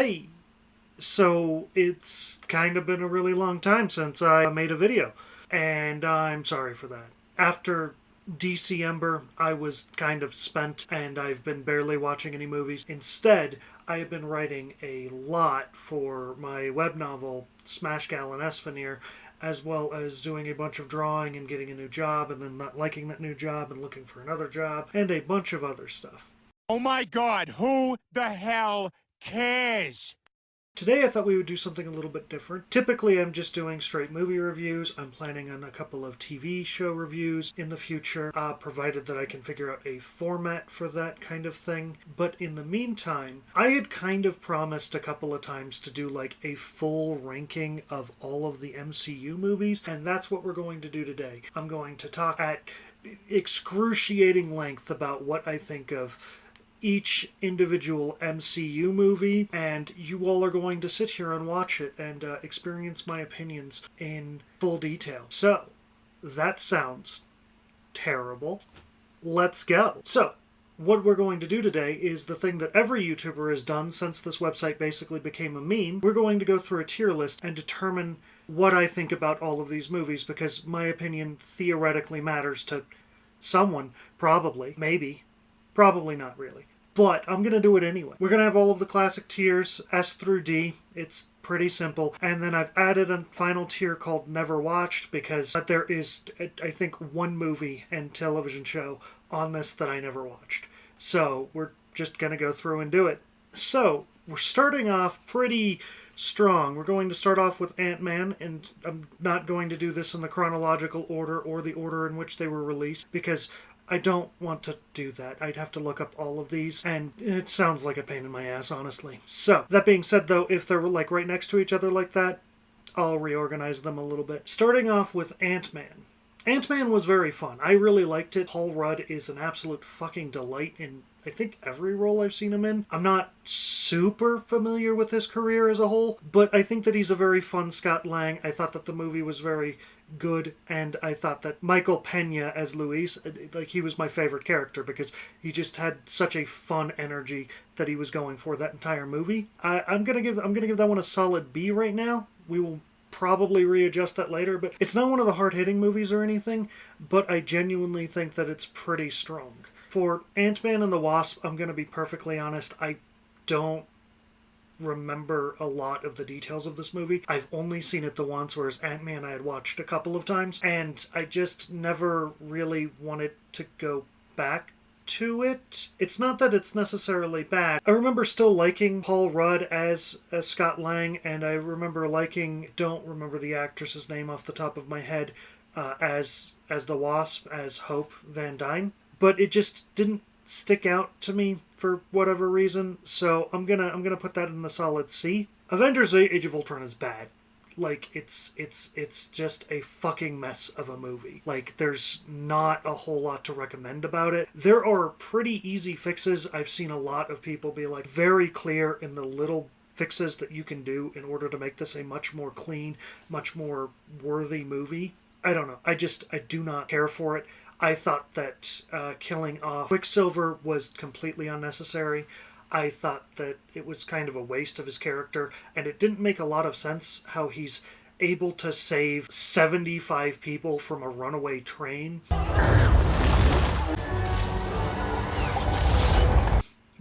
Hey, so it's kind of been a really long time since I made a video, and I'm sorry for that. After December, I was kind of spent and I've been barely watching any movies. Instead, I have been writing a lot for my web novel, Smash Gal and Esfanir, as well as doing a bunch of drawing and getting a new job and then not liking that new job and looking for another job and a bunch of other stuff. Oh my God, who the hell cares? Today I thought we would do something a little bit different. Typically I'm just doing straight movie reviews. I'm planning on a couple of TV show reviews in the future, provided that I can figure out a format for that kind of thing. But in the meantime, I had kind of promised a couple of times to do like a full ranking of all of the MCU movies, and that's what we're going to do today. I'm going to talk at excruciating length about what I think of each individual MCU movie, and you all are going to sit here and watch it and experience my opinions in full detail. So, that sounds terrible. Let's go. So, what we're going to do today is the thing that every YouTuber has done since this website basically became a meme. We're going to go through a tier list and determine what I think about all of these movies, because my opinion theoretically matters to someone, probably, maybe. Probably not really. But I'm going to do it anyway. We're going to have all of the classic tiers, S through D. It's pretty simple. And then I've added a final tier called Never Watched, because there is, I think, one movie and television show on this that I never watched. So we're just going to go through and do it. So we're starting off pretty strong. We're going to start off with Ant-Man, and I'm not going to do this in the chronological order or the order in which they were released, because I don't want to do that. I'd have to look up all of these, and it sounds like a pain in my ass, honestly. So, that being said, though, if they're like right next to each other like that, I'll reorganize them a little bit. Starting off with Ant-Man. Ant-Man was very fun. I really liked it. Paul Rudd is an absolute fucking delight in, I think, every role I've seen him in. I'm not super familiar with his career as a whole, but I think that he's a very fun Scott Lang. I thought that the movie was very good, and I thought that Michael Pena as Luis, like, he was my favorite character because he just had such a fun energy that he was going for that entire movie. I'm gonna give that one a solid B right now. We will probably readjust that later, but it's not one of the hard-hitting movies or anything, but I genuinely think that it's pretty strong. For Ant-Man and the Wasp, I'm going to be perfectly honest, I don't remember a lot of the details of this movie. I've only seen it the once, whereas Ant-Man I had watched a couple of times, and I just never really wanted to go back to it. It's not that it's necessarily bad. I remember still liking Paul Rudd as Scott Lang, and I remember liking, don't remember the actress's name off the top of my head, as the Wasp, as Hope Van Dyne. But it just didn't stick out to me for whatever reason, so I'm gonna put that in the solid C. Avengers Age of Ultron is bad. Like, it's just a fucking mess of a movie. Like, there's not a whole lot to recommend about it. There are pretty easy fixes. I've seen a lot of people be like very clear in the little fixes that you can do in order to make this a much more clean, much more worthy movie. I don't know. I do not care for it. I thought that killing off Quicksilver was completely unnecessary. I thought that it was kind of a waste of his character, and it didn't make a lot of sense how he's able to save 75 people from a runaway train,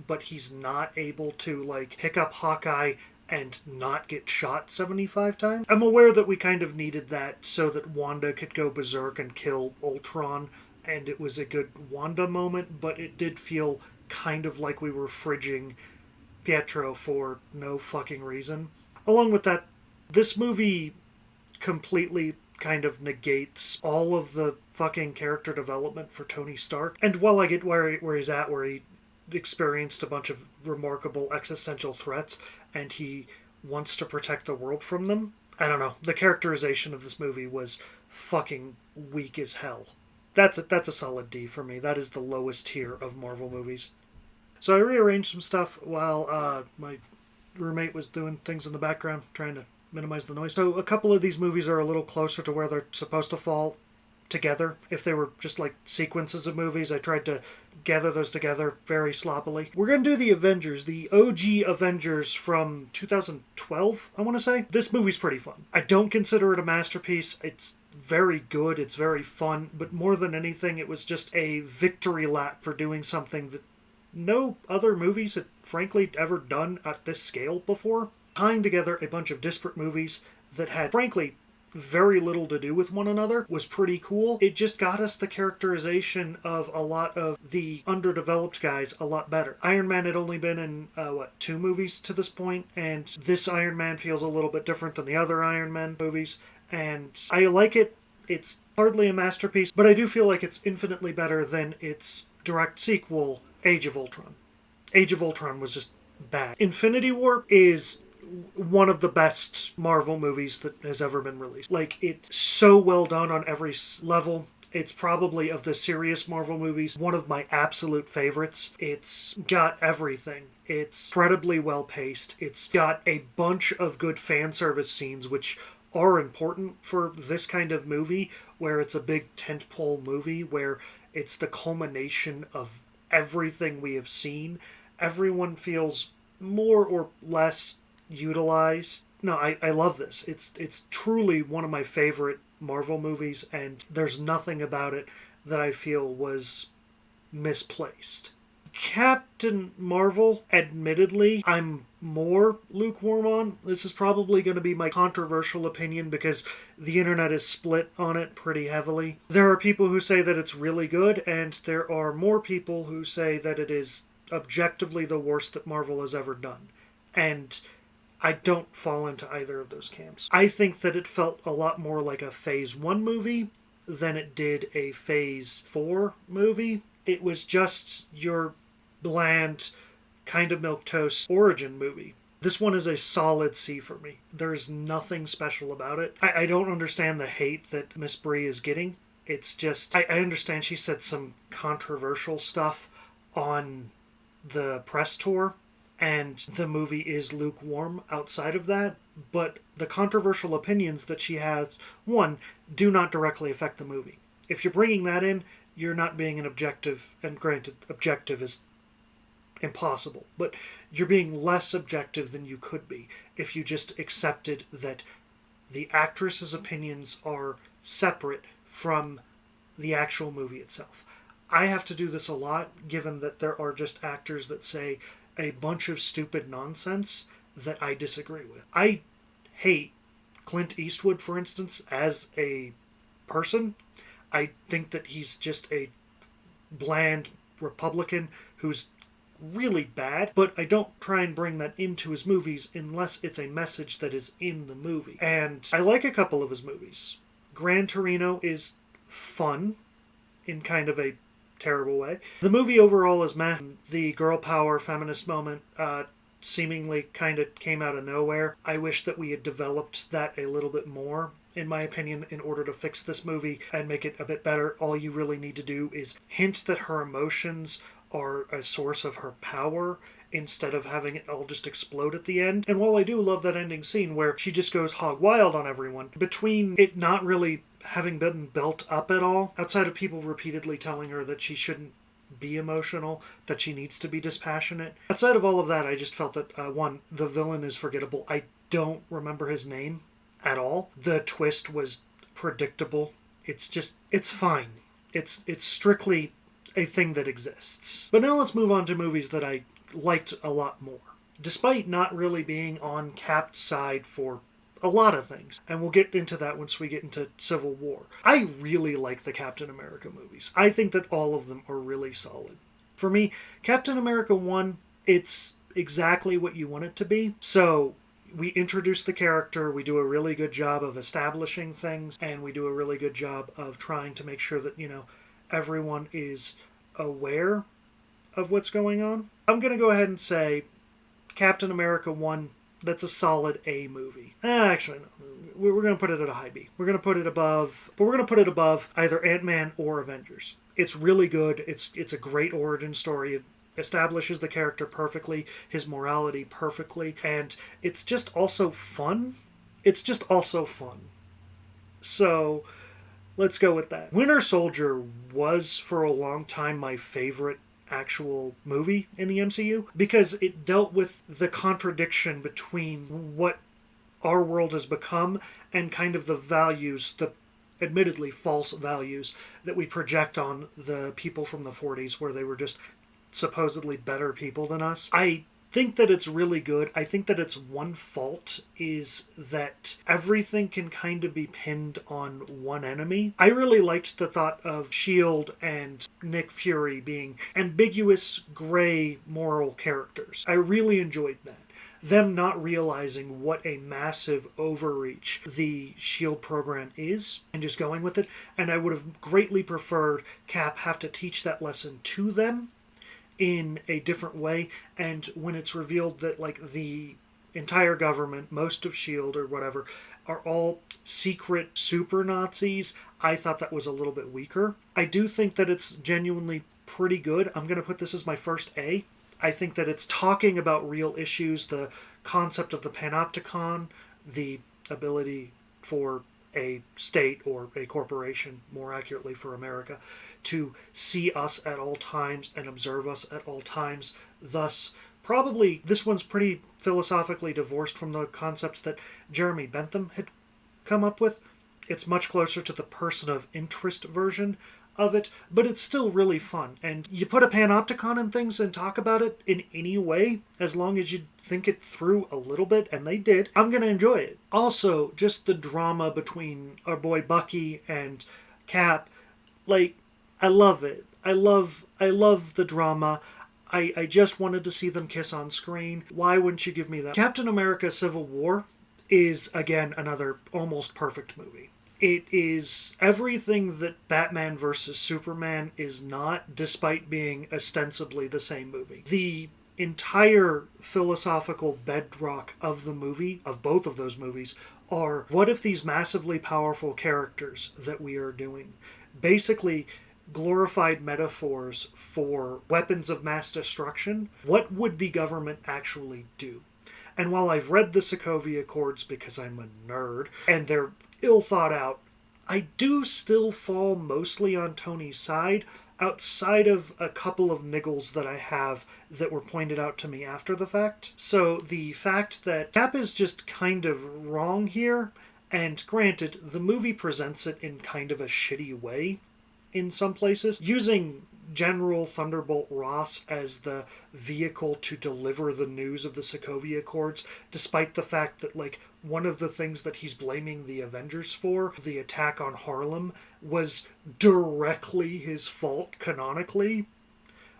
but he's not able to, like, pick up Hawkeye and not get shot 75 times. I'm aware that we kind of needed that so that Wanda could go berserk and kill Ultron, and it was a good Wanda moment, but it did feel kind of like we were fridging Pietro for no fucking reason. Along with that, this movie completely kind of negates all of the fucking character development for Tony Stark. And while I get where he's at, where he experienced a bunch of remarkable existential threats and he wants to protect the world from them, I don't know. The characterization of this movie was fucking weak as hell. That's a solid D for me. That is the lowest tier of Marvel movies. So I rearranged some stuff while my roommate was doing things in the background, trying to minimize the noise. So a couple of these movies are a little closer to where they're supposed to fall. together. If they were just like sequences of movies, I tried to gather those together very sloppily. We're going to do the Avengers, the OG Avengers from 2012, I want to say. This movie's pretty fun. I don't consider it a masterpiece. It's very good, it's very fun, but more than anything, it was just a victory lap for doing something that no other movies had frankly ever done at this scale before. Tying together a bunch of disparate movies that had frankly very little to do with one another was pretty cool. It just got us the characterization of a lot of the underdeveloped guys a lot better. Iron Man had only been in, 2 movies to this point, and this Iron Man feels a little bit different than the other Iron Man movies, and I like it. It's hardly a masterpiece, but I do feel like it's infinitely better than its direct sequel, Age of Ultron. Age of Ultron was just bad. Infinity War is one of the best Marvel movies that has ever been released. Like, it's so well done on every level. It's probably, of the serious Marvel movies, one of my absolute favorites. It's got everything. It's incredibly well paced. It's got a bunch of good fan service scenes, which are important for this kind of movie, where it's a big tentpole movie, where it's the culmination of everything we have seen. Everyone feels more or less utilized. No, I love this. It's truly one of my favorite Marvel movies, and there's nothing about it that I feel was misplaced. Captain Marvel, admittedly, I'm more lukewarm on. This is probably going to be my controversial opinion because the internet is split on it pretty heavily. There are people who say that it's really good, and there are more people who say that it is objectively the worst that Marvel has ever done. And I don't fall into either of those camps. I think that it felt a lot more like a Phase 1 movie than it did a Phase 4 movie. It was just your bland, kind of milquetoast origin movie. This one is a solid C for me. There's nothing special about it. I don't understand the hate that Miss Brie is getting. It's just, I understand she said some controversial stuff on the press tour, and the movie is lukewarm outside of that, but the controversial opinions that she has, one, do not directly affect the movie. If you're bringing that in, you're not being an objective, and granted, objective is impossible, but you're being less objective than you could be if you just accepted that the actress's opinions are separate from the actual movie itself. I have to do this a lot, given that there are just actors that say a bunch of stupid nonsense that I disagree with. I hate Clint Eastwood, for instance, as a person. I think that he's just a bland Republican who's really bad, but I don't try and bring that into his movies unless it's a message that is in the movie. And I like a couple of his movies. Gran Torino is fun in kind of a terrible way. The movie overall is meh. The girl power feminist moment seemingly kind of came out of nowhere. I wish that we had developed that a little bit more. In my opinion, in order to fix this movie and make it a bit better, all you really need to do is hint that her emotions are a source of her power instead of having it all just explode at the end. And while I do love that ending scene where she just goes hog wild on everyone, between it not really having been built up at all, outside of people repeatedly telling her that she shouldn't be emotional, that she needs to be dispassionate, outside of all of that, I just felt that, one, the villain is forgettable. I don't remember his name at all. The twist was predictable. It's fine. It's strictly a thing that exists. But now let's move on to movies that I liked a lot more, despite not really being on Cap's side for a lot of things. And we'll get into that once we get into Civil War. I really like the Captain America movies. I think that all of them are really solid. For me, Captain America 1, it's exactly what you want it to be. So we introduce the character, we do a really good job of establishing things, and we do a really good job of trying to make sure that, everyone is aware of what's going on. I'm going to go ahead and say Captain America 1, that's a solid A movie. Actually, no. We're going to put it at a high B. We're going to put it above either Ant-Man or Avengers. It's really good. It's a great origin story. It establishes the character perfectly, his morality perfectly, and it's just also fun. So Let's go with that. Winter Soldier was for a long time my favorite actual movie in the MCU because it dealt with the contradiction between what our world has become and kind of the values, the admittedly false values that we project on the people from the 40s where they were just supposedly better people than us. I think that it's really good. I think that its one fault is that everything can kind of be pinned on one enemy. I really liked the thought of S.H.I.E.L.D. and Nick Fury being ambiguous, gray, moral characters. I really enjoyed that. Them not realizing what a massive overreach the S.H.I.E.L.D. program is and just going with it. And I would have greatly preferred Cap have to teach that lesson to them in a different way. And when it's revealed that like the entire government, most of S.H.I.E.L.D. or whatever, are all secret super Nazis, I thought that was a little bit weaker. I do think that it's genuinely pretty good. I'm going to put this as my first A. I think that it's talking about real issues, the concept of the panopticon, the ability for a state or a corporation, more accurately for America, to see us at all times and observe us at all times. Thus, probably this one's pretty philosophically divorced from the concepts that Jeremy Bentham had come up with. It's much closer to the person of interest version of it, but it's still really fun. And you put a panopticon in things and talk about it in any way, as long as you think it through a little bit, and they did, I'm going to enjoy it. Also, just the drama between our boy Bucky and Cap, like, I love it. I love the drama. I just wanted to see them kiss on screen. Why wouldn't you give me that? Captain America Civil War is, again, another almost perfect movie. It is everything that Batman vs. Superman is not, despite being ostensibly the same movie. The entire philosophical bedrock of the movie, of both of those movies, are what if these massively powerful characters that we are doing basically glorified metaphors for weapons of mass destruction, what would the government actually do? And while I've read the Sokovia Accords because I'm a nerd, and they're ill thought out, I do still fall mostly on Tony's side, outside of a couple of niggles that I have that were pointed out to me after the fact. So the fact that Cap is just kind of wrong here, and granted, the movie presents it in kind of a shitty way in some places, using General Thunderbolt Ross as the vehicle to deliver the news of the Sokovia Accords, despite the fact that, like, one of the things that he's blaming the Avengers for, the attack on Harlem, was directly his fault, canonically,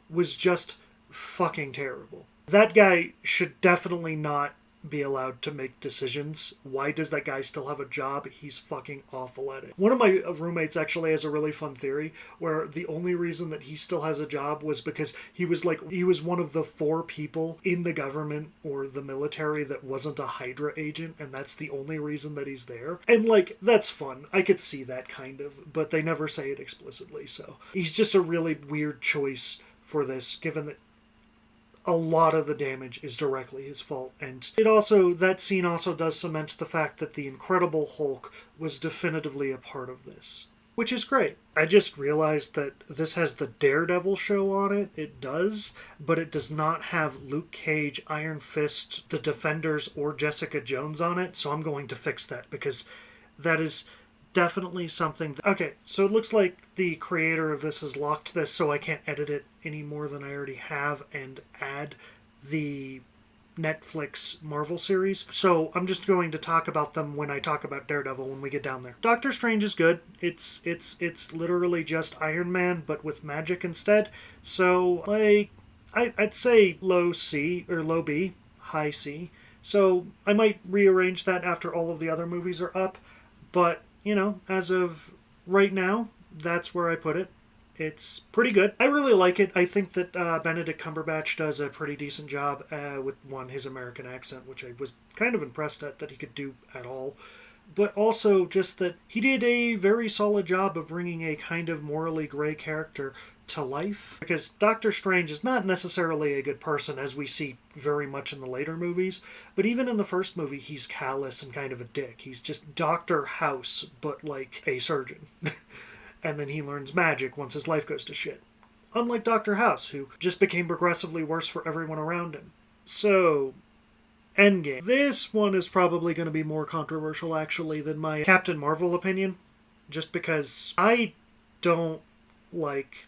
was just fucking terrible. That guy should definitely not be allowed to make decisions. Why does that guy still have a job? He's fucking awful at it. One of my roommates actually has a really fun theory where the only reason that he still has a job was because he was one of the 4 people in the government or the military that wasn't a Hydra agent, and that's the only reason that he's there. And like, that's fun. I could see that kind of, but they never say it explicitly, so he's just a really weird choice for this, given that a lot of the damage is directly his fault. And that scene also does cement the fact that the Incredible Hulk was definitively a part of this, which is great. I just realized that this has the Daredevil show on it. It does, but it does not have Luke Cage, Iron Fist, The Defenders, or Jessica Jones on it, so I'm going to fix that, because that is definitely something. Okay, so it looks like the creator of this has locked this, so I can't edit it any more than I already have and add the Netflix Marvel series. So I'm just going to talk about them when I talk about Daredevil when we get down there. Doctor Strange is good. It's literally just Iron Man, but with magic instead. So, like, I'd say low C, or low B, high C. So I might rearrange that after all of the other movies are up. But, you know, as of right now, that's where I put it. It's pretty good. I really like it. I think that Benedict Cumberbatch does a pretty decent job with, his American accent, which I was kind of impressed at that he could do at all. But also just that he did a very solid job of bringing a kind of morally gray character to life. Because Doctor Strange is not necessarily a good person, as we see very much in the later movies, but even in the first movie, he's callous and kind of a dick. He's just Dr. House, but like a surgeon. And then he learns magic once his life goes to shit. Unlike Dr. House, who just became progressively worse for everyone around him. So, Endgame. This one is probably going to be more controversial, actually, than my Captain Marvel opinion. Just because I don't like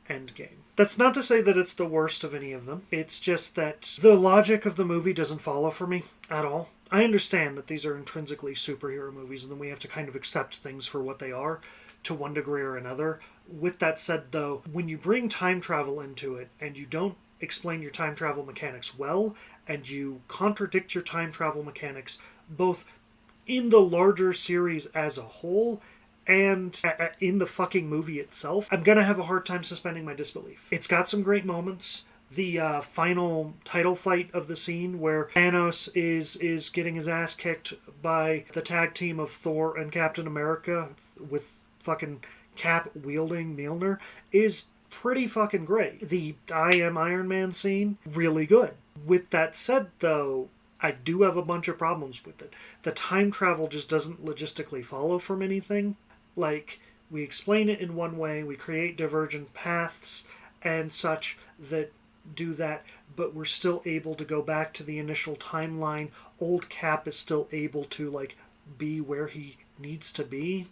Endgame. That's not to say that it's the worst of any of them. It's just that the logic of the movie doesn't follow for me at all. I understand that these are intrinsically superhero movies, and then we have to kind of accept things for what they are, to one degree or another. With that said, though, when you bring time travel into it, and you don't explain your time travel mechanics well, and you contradict your time travel mechanics both in the larger series as a whole and in the fucking movie itself, I'm gonna have a hard time suspending my disbelief. It's got some great moments. The final title fight of the scene where Thanos is getting his ass kicked by the tag team of Thor and Captain America with fucking Cap wielding Mjolnir is pretty fucking great. The I Am Iron Man scene, really good. With that said, though, I do have a bunch of problems with it. The time travel just doesn't logistically follow from anything. Like, we explain it in one way, we create divergent paths and such that do that, but we're still able to go back to the initial timeline. Old Cap is still able to, like, be where he needs to be.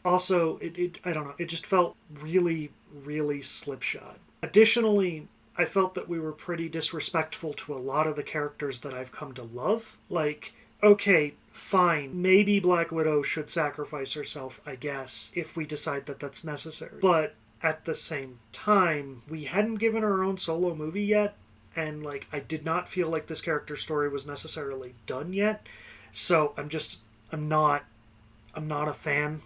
Also, I don't know, it just felt really, really slipshod. Additionally, I felt that we were pretty disrespectful to a lot of the characters that I've come to love. Like, okay, fine, maybe Black Widow should sacrifice herself, I guess, if we decide that that's necessary. But at the same time, we hadn't given her own solo movie yet, and like, I did not feel like this character's story was necessarily done yet. So I'm not a fan.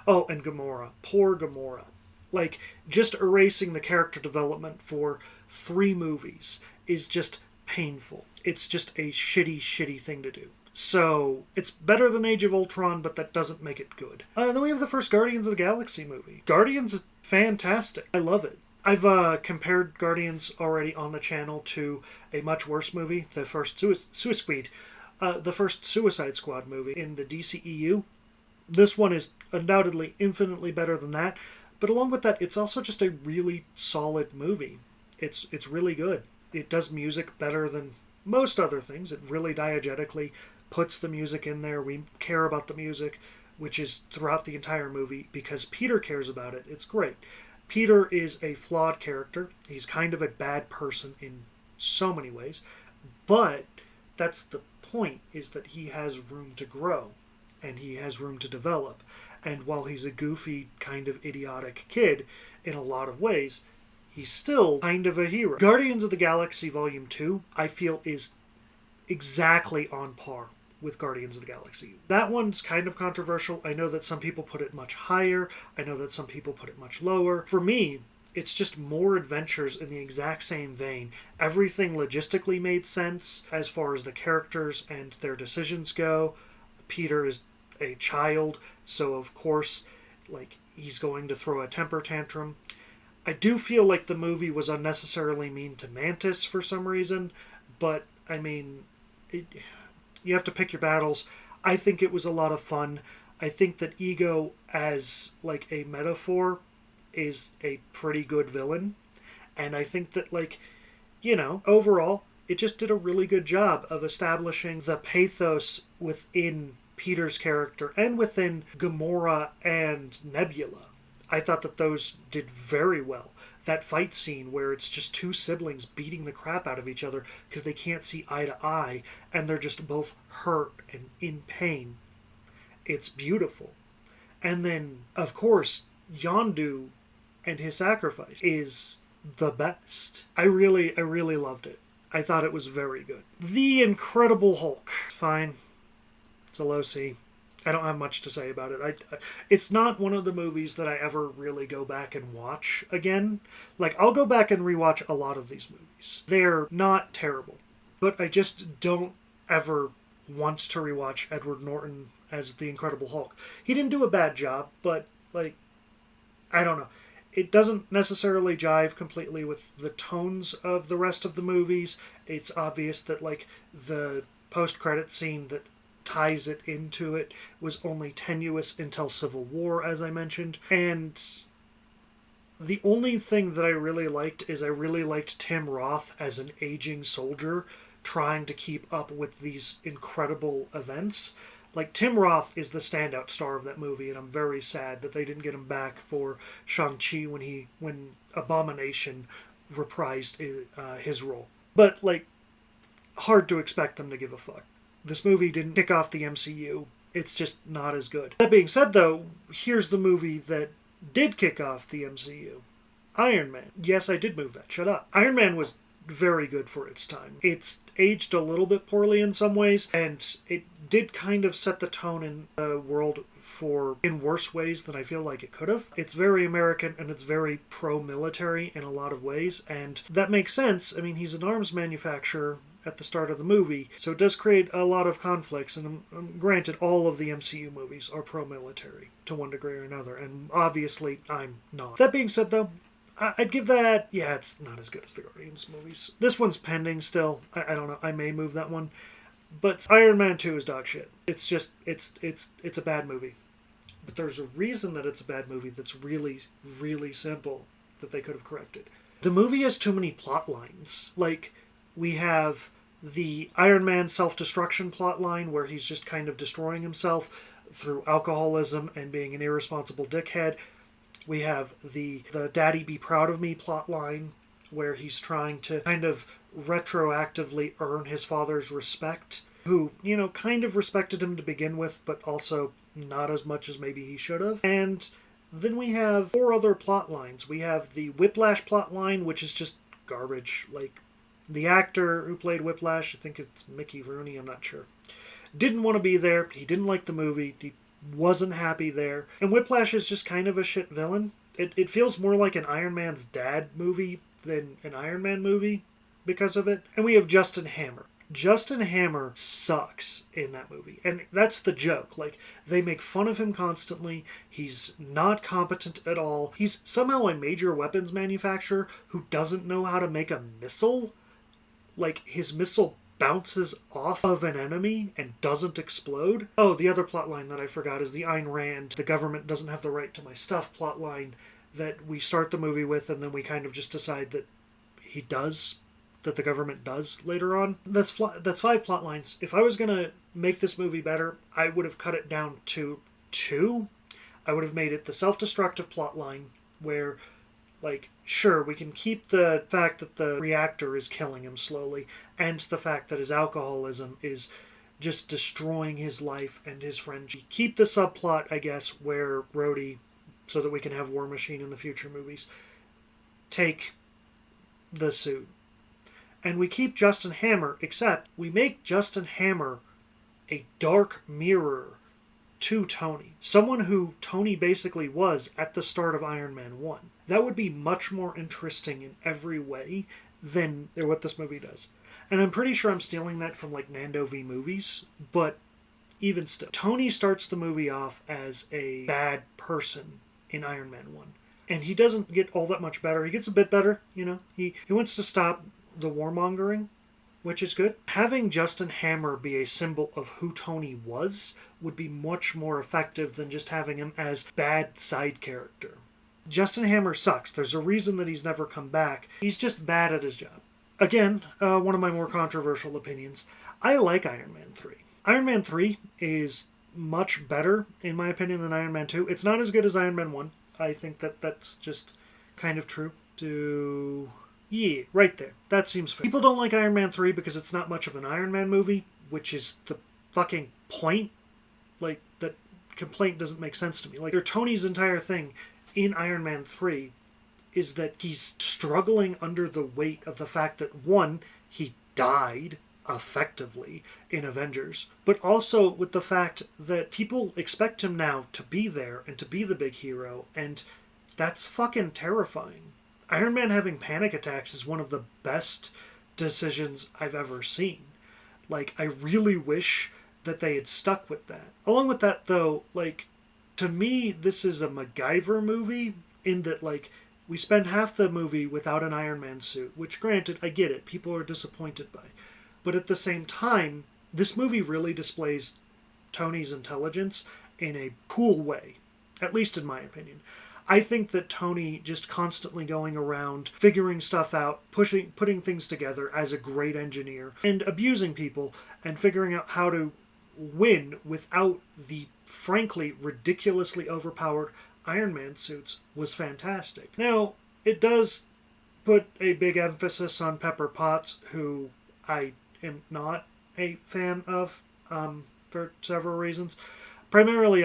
Oh, and Gamora. Poor Gamora. Like, just erasing the character development for 3 movies is just painful. It's just a shitty, shitty thing to do. So, it's better than Age of Ultron, but that doesn't make it good. Then we have the first Guardians of the Galaxy movie. Guardians is fantastic. I love it. I've compared Guardians already on the channel to a much worse movie, the first the first Suicide Squad movie in the DCEU. This one is undoubtedly infinitely better than that, but along with that, it's also just a really solid movie. It's really good. It does music better than most other things. It really diegetically puts the music in there. We care about the music, which is throughout the entire movie, because Peter cares about it. It's great. Peter is a flawed character. He's kind of a bad person in so many ways, but that's the point, is that he has room to grow, and he has room to develop. And while he's a goofy, kind of idiotic kid in a lot of ways, he's still kind of a hero. Guardians of the Galaxy Volume 2, I feel, is exactly on par with Guardians of the Galaxy. That one's kind of controversial. I know that some people put it much higher. I know that some people put it much lower. For me, it's just more adventures in the exact same vein. Everything logistically made sense as far as the characters and their decisions go. Peter is a child, so of course, like, he's going to throw a temper tantrum. I do feel like the movie was unnecessarily mean to Mantis for some reason, but I mean, you have to pick your battles. I think it was a lot of fun. I think that Ego as like a metaphor is a pretty good villain, and I think that, like, you know, overall it just did a really good job of establishing the pathos within Peter's character and within Gamora and Nebula. I thought that those did very well. That fight scene where it's just 2 siblings beating the crap out of each other because they can't see eye to eye and they're just both hurt and in pain. It's beautiful. And then, of course, Yondu and his sacrifice is the best. I really loved it. I thought it was very good. The Incredible Hulk. Fine. It's a low C. I don't have much to say about it. It's not one of the movies that I ever really go back and watch again. Like, I'll go back and rewatch a lot of these movies. They're not terrible. But I just don't ever want to rewatch Edward Norton as the Incredible Hulk. He didn't do a bad job, but, like, I don't know. it doesn't necessarily jive completely with the tones of the rest of the movies. It's obvious that, like, the post-credit scene that ties it into it was only tenuous until Civil War, as I mentioned. And the only thing that I really liked is I really liked Tim Roth as an aging soldier trying to keep up with these incredible events. Like, Tim Roth is the standout star of that movie, and I'm very sad that they didn't get him back for Shang Chi when Abomination reprised his role. But, like, hard to expect them to give a fuck. This movie didn't kick off the MCU. It's just not as good. That being said, though, here's the movie that did kick off the MCU. Iron Man. Yes, I did move that. Shut up. Iron Man was very good for its time. It's aged a little bit poorly in some ways, and it did kind of set the tone in the world in worse ways than I feel like it could have. It's very American, and it's very pro-military in a lot of ways, and that makes sense. I mean, he's an arms manufacturer at the start of the movie, so it does create a lot of conflicts, and granted, all of the MCU movies are pro-military to one degree or another, and obviously I'm not. That being said, though, I'd give that, yeah, it's not as good as the Guardians movies. This one's pending still. I don't know, I may move that one. But Iron Man 2 is dog shit. It's just, it's a bad movie. But there's a reason that it's a bad movie that's really, really simple that they could have corrected. The movie has too many plot lines. Like, we have the Iron Man self-destruction plot line where he's just kind of destroying himself through alcoholism and being an irresponsible dickhead. We have the Daddy Be Proud of Me plot line where he's trying to kind of retroactively earn his father's respect, who, you know, kind of respected him to begin with, but also not as much as maybe he should have. And then we have 4 other plot lines. We have the Whiplash plot line, which is just garbage. Like, the actor who played Whiplash, I think it's Mickey Rooney, I'm not sure, didn't want to be there. He didn't like the movie. He wasn't happy there. And Whiplash is just kind of a shit villain. It feels more like an Iron Man's dad movie than an Iron Man movie because of it. And we have Justin Hammer. Justin Hammer sucks in that movie. And that's the joke. Like, they make fun of him constantly. He's not competent at all. He's somehow a major weapons manufacturer who doesn't know how to make a missile. Like, his missile bounces off of an enemy and doesn't explode. Oh, the other plotline that I forgot is the Ayn Rand, the government doesn't have the right to my stuff plotline that we start the movie with, and then we kind of just decide that he does, that the government does later on. That's 5 plotlines. If I was going to make this movie better, I would have cut it down to 2. I would have made it the self-destructive plotline where, like, sure, we can keep the fact that the reactor is killing him slowly, and the fact that his alcoholism is just destroying his life and his friendship. Keep the subplot, I guess, where Rhodey, so that we can have War Machine in the future movies, take the suit. And we keep Justin Hammer, except we make Justin Hammer a dark mirror to Tony. Someone who Tony basically was at the start of Iron Man 1. That would be much more interesting in every way than what this movie does. And I'm pretty sure I'm stealing that from, like, Nando v. Movies, but even still. Tony starts the movie off as a bad person in Iron Man 1. And he doesn't get all that much better. He gets a bit better, you know. He wants to stop the warmongering, which is good. Having Justin Hammer be a symbol of who Tony was would be much more effective than just having him as bad side character. Justin Hammer sucks. There's a reason that he's never come back. He's just bad at his job. Again, one of my more controversial opinions. I like Iron Man 3. Iron Man 3 is much better, in my opinion, than Iron Man 2. It's not as good as Iron Man 1. I think that's just kind of true. Yeah, right there. That seems fair. People don't like Iron Man 3 because it's not much of an Iron Man movie, which is the fucking point. Like, that complaint doesn't make sense to me. Like, Tony's entire thing in Iron Man 3 is that he's struggling under the weight of the fact that, one, he died effectively in Avengers, but also with the fact that people expect him now to be there and to be the big hero, and that's fucking terrifying. Iron Man having panic attacks is one of the best decisions I've ever seen. Like, I really wish that they had stuck with that. Along with that, though, like, to me, this is a MacGyver movie in that, like, we spend half the movie without an Iron Man suit, which, granted, I get it, people are disappointed by. But at the same time, this movie really displays Tony's intelligence in a cool way, at least in my opinion. I think that Tony just constantly going around, figuring stuff out, putting things together as a great engineer, and abusing people, and figuring out how to win without the, frankly, ridiculously overpowered Iron Man suits was fantastic. Now, it does put a big emphasis on Pepper Potts, who I am not a fan of, for several reasons. Primarily,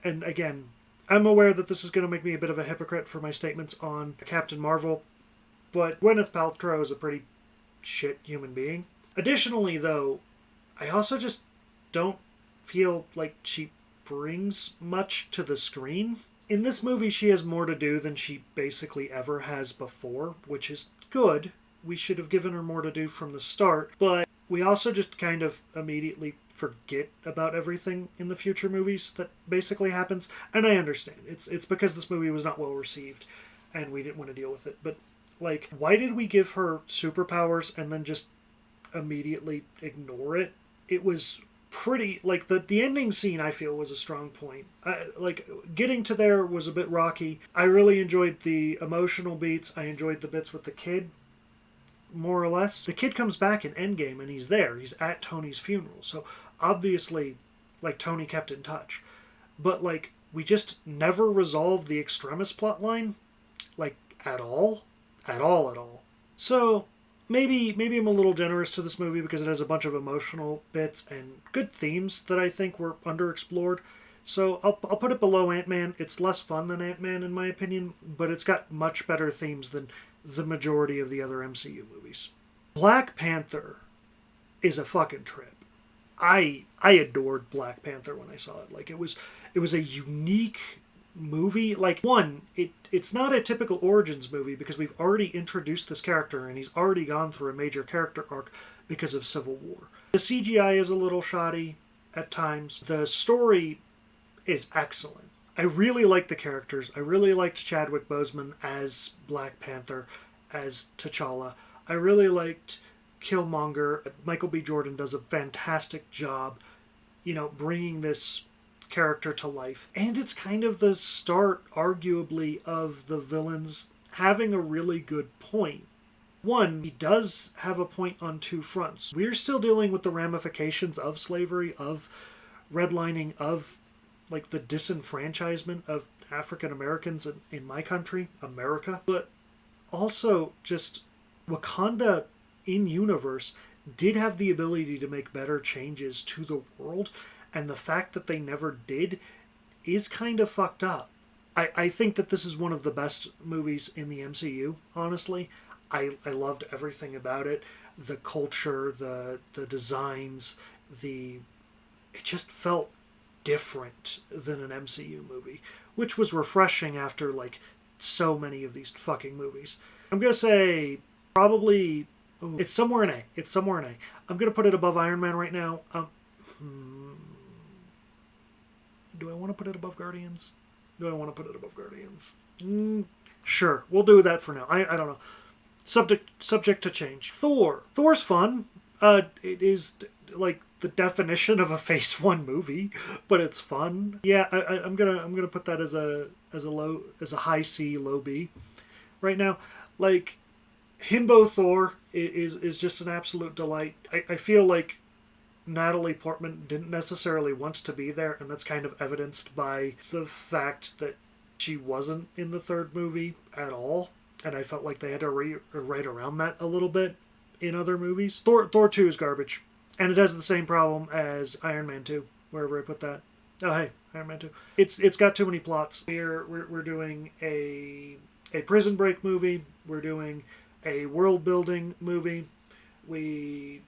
and again, I'm aware that this is going to make me a bit of a hypocrite for my statements on Captain Marvel, but Gwyneth Paltrow is a pretty shit human being. Additionally, though, I also just don't feel like she brings much to the screen. In this movie, she has more to do than she basically ever has before, which is good. We should have given her more to do from the start, but we also just kind of immediately forget about everything in the future movies that basically happens. And I understand. It's because this movie was not well received and we didn't want to deal with it. But, like, why did we give her superpowers and then just immediately ignore it? It was pretty, like, the ending scene, I feel, was a strong point. Like, getting to there was a bit rocky. I really enjoyed the emotional beats. I enjoyed the bits with the kid, more or less. The kid comes back in Endgame and he's there. He's at Tony's funeral. So obviously, like, Tony kept in touch. But, like, we just never resolved the Extremis plotline, like, at all. At all. So maybe I'm a little generous to this movie because it has a bunch of emotional bits and good themes that I think were underexplored. So I'll put it below Ant-Man. It's less fun than Ant-Man in my opinion, but it's got much better themes than the majority of the other MCU movies. Black Panther is a fucking trip. I adored Black Panther when I saw it. Like, it was a unique movie. Like, one, it's not a typical origins movie because we've already introduced this character and he's already gone through a major character arc because of Civil War. The CGI is a little shoddy at times. The story is excellent. I really liked the characters. I really liked Chadwick Boseman as Black Panther, as T'Challa. I really liked Killmonger. Michael B. Jordan does a fantastic job, bringing this character to life. And it's kind of the start, arguably, of the villains having a really good point. One, he does have a point on two fronts. We're still dealing with the ramifications of slavery, of redlining, of, like, the disenfranchisement of African Americans in my country, America. But also, just Wakanda in universe did have the ability to make better changes to the world, and the fact that they never did is kind of fucked up. I think that this is one of the best movies in the MCU, honestly. I loved everything about it. The culture, the designs, it just felt different than an MCU movie, which was refreshing after, like, so many of these fucking movies. I'm gonna say probably it's somewhere in A. I'm gonna put it above Iron Man right now. Do I want to put it above Guardians? Sure, we'll do that for now. I don't know. Subject to change. Thor's fun. It is like the definition of a Phase 1 movie, but it's fun. Yeah, I'm gonna put that as a high C, low B right now. Like, Himbo Thor is just an absolute delight. I feel like Natalie Portman didn't necessarily want to be there, and that's kind of evidenced by the fact that she wasn't in the third movie at all, and I felt like they had to write around that a little bit in other movies. Thor 2 is garbage, and it has the same problem as Iron Man 2, wherever I put that. Oh, hey, Iron Man 2. It's got too many plots. We're doing a prison break movie. We're doing a world-building movie. We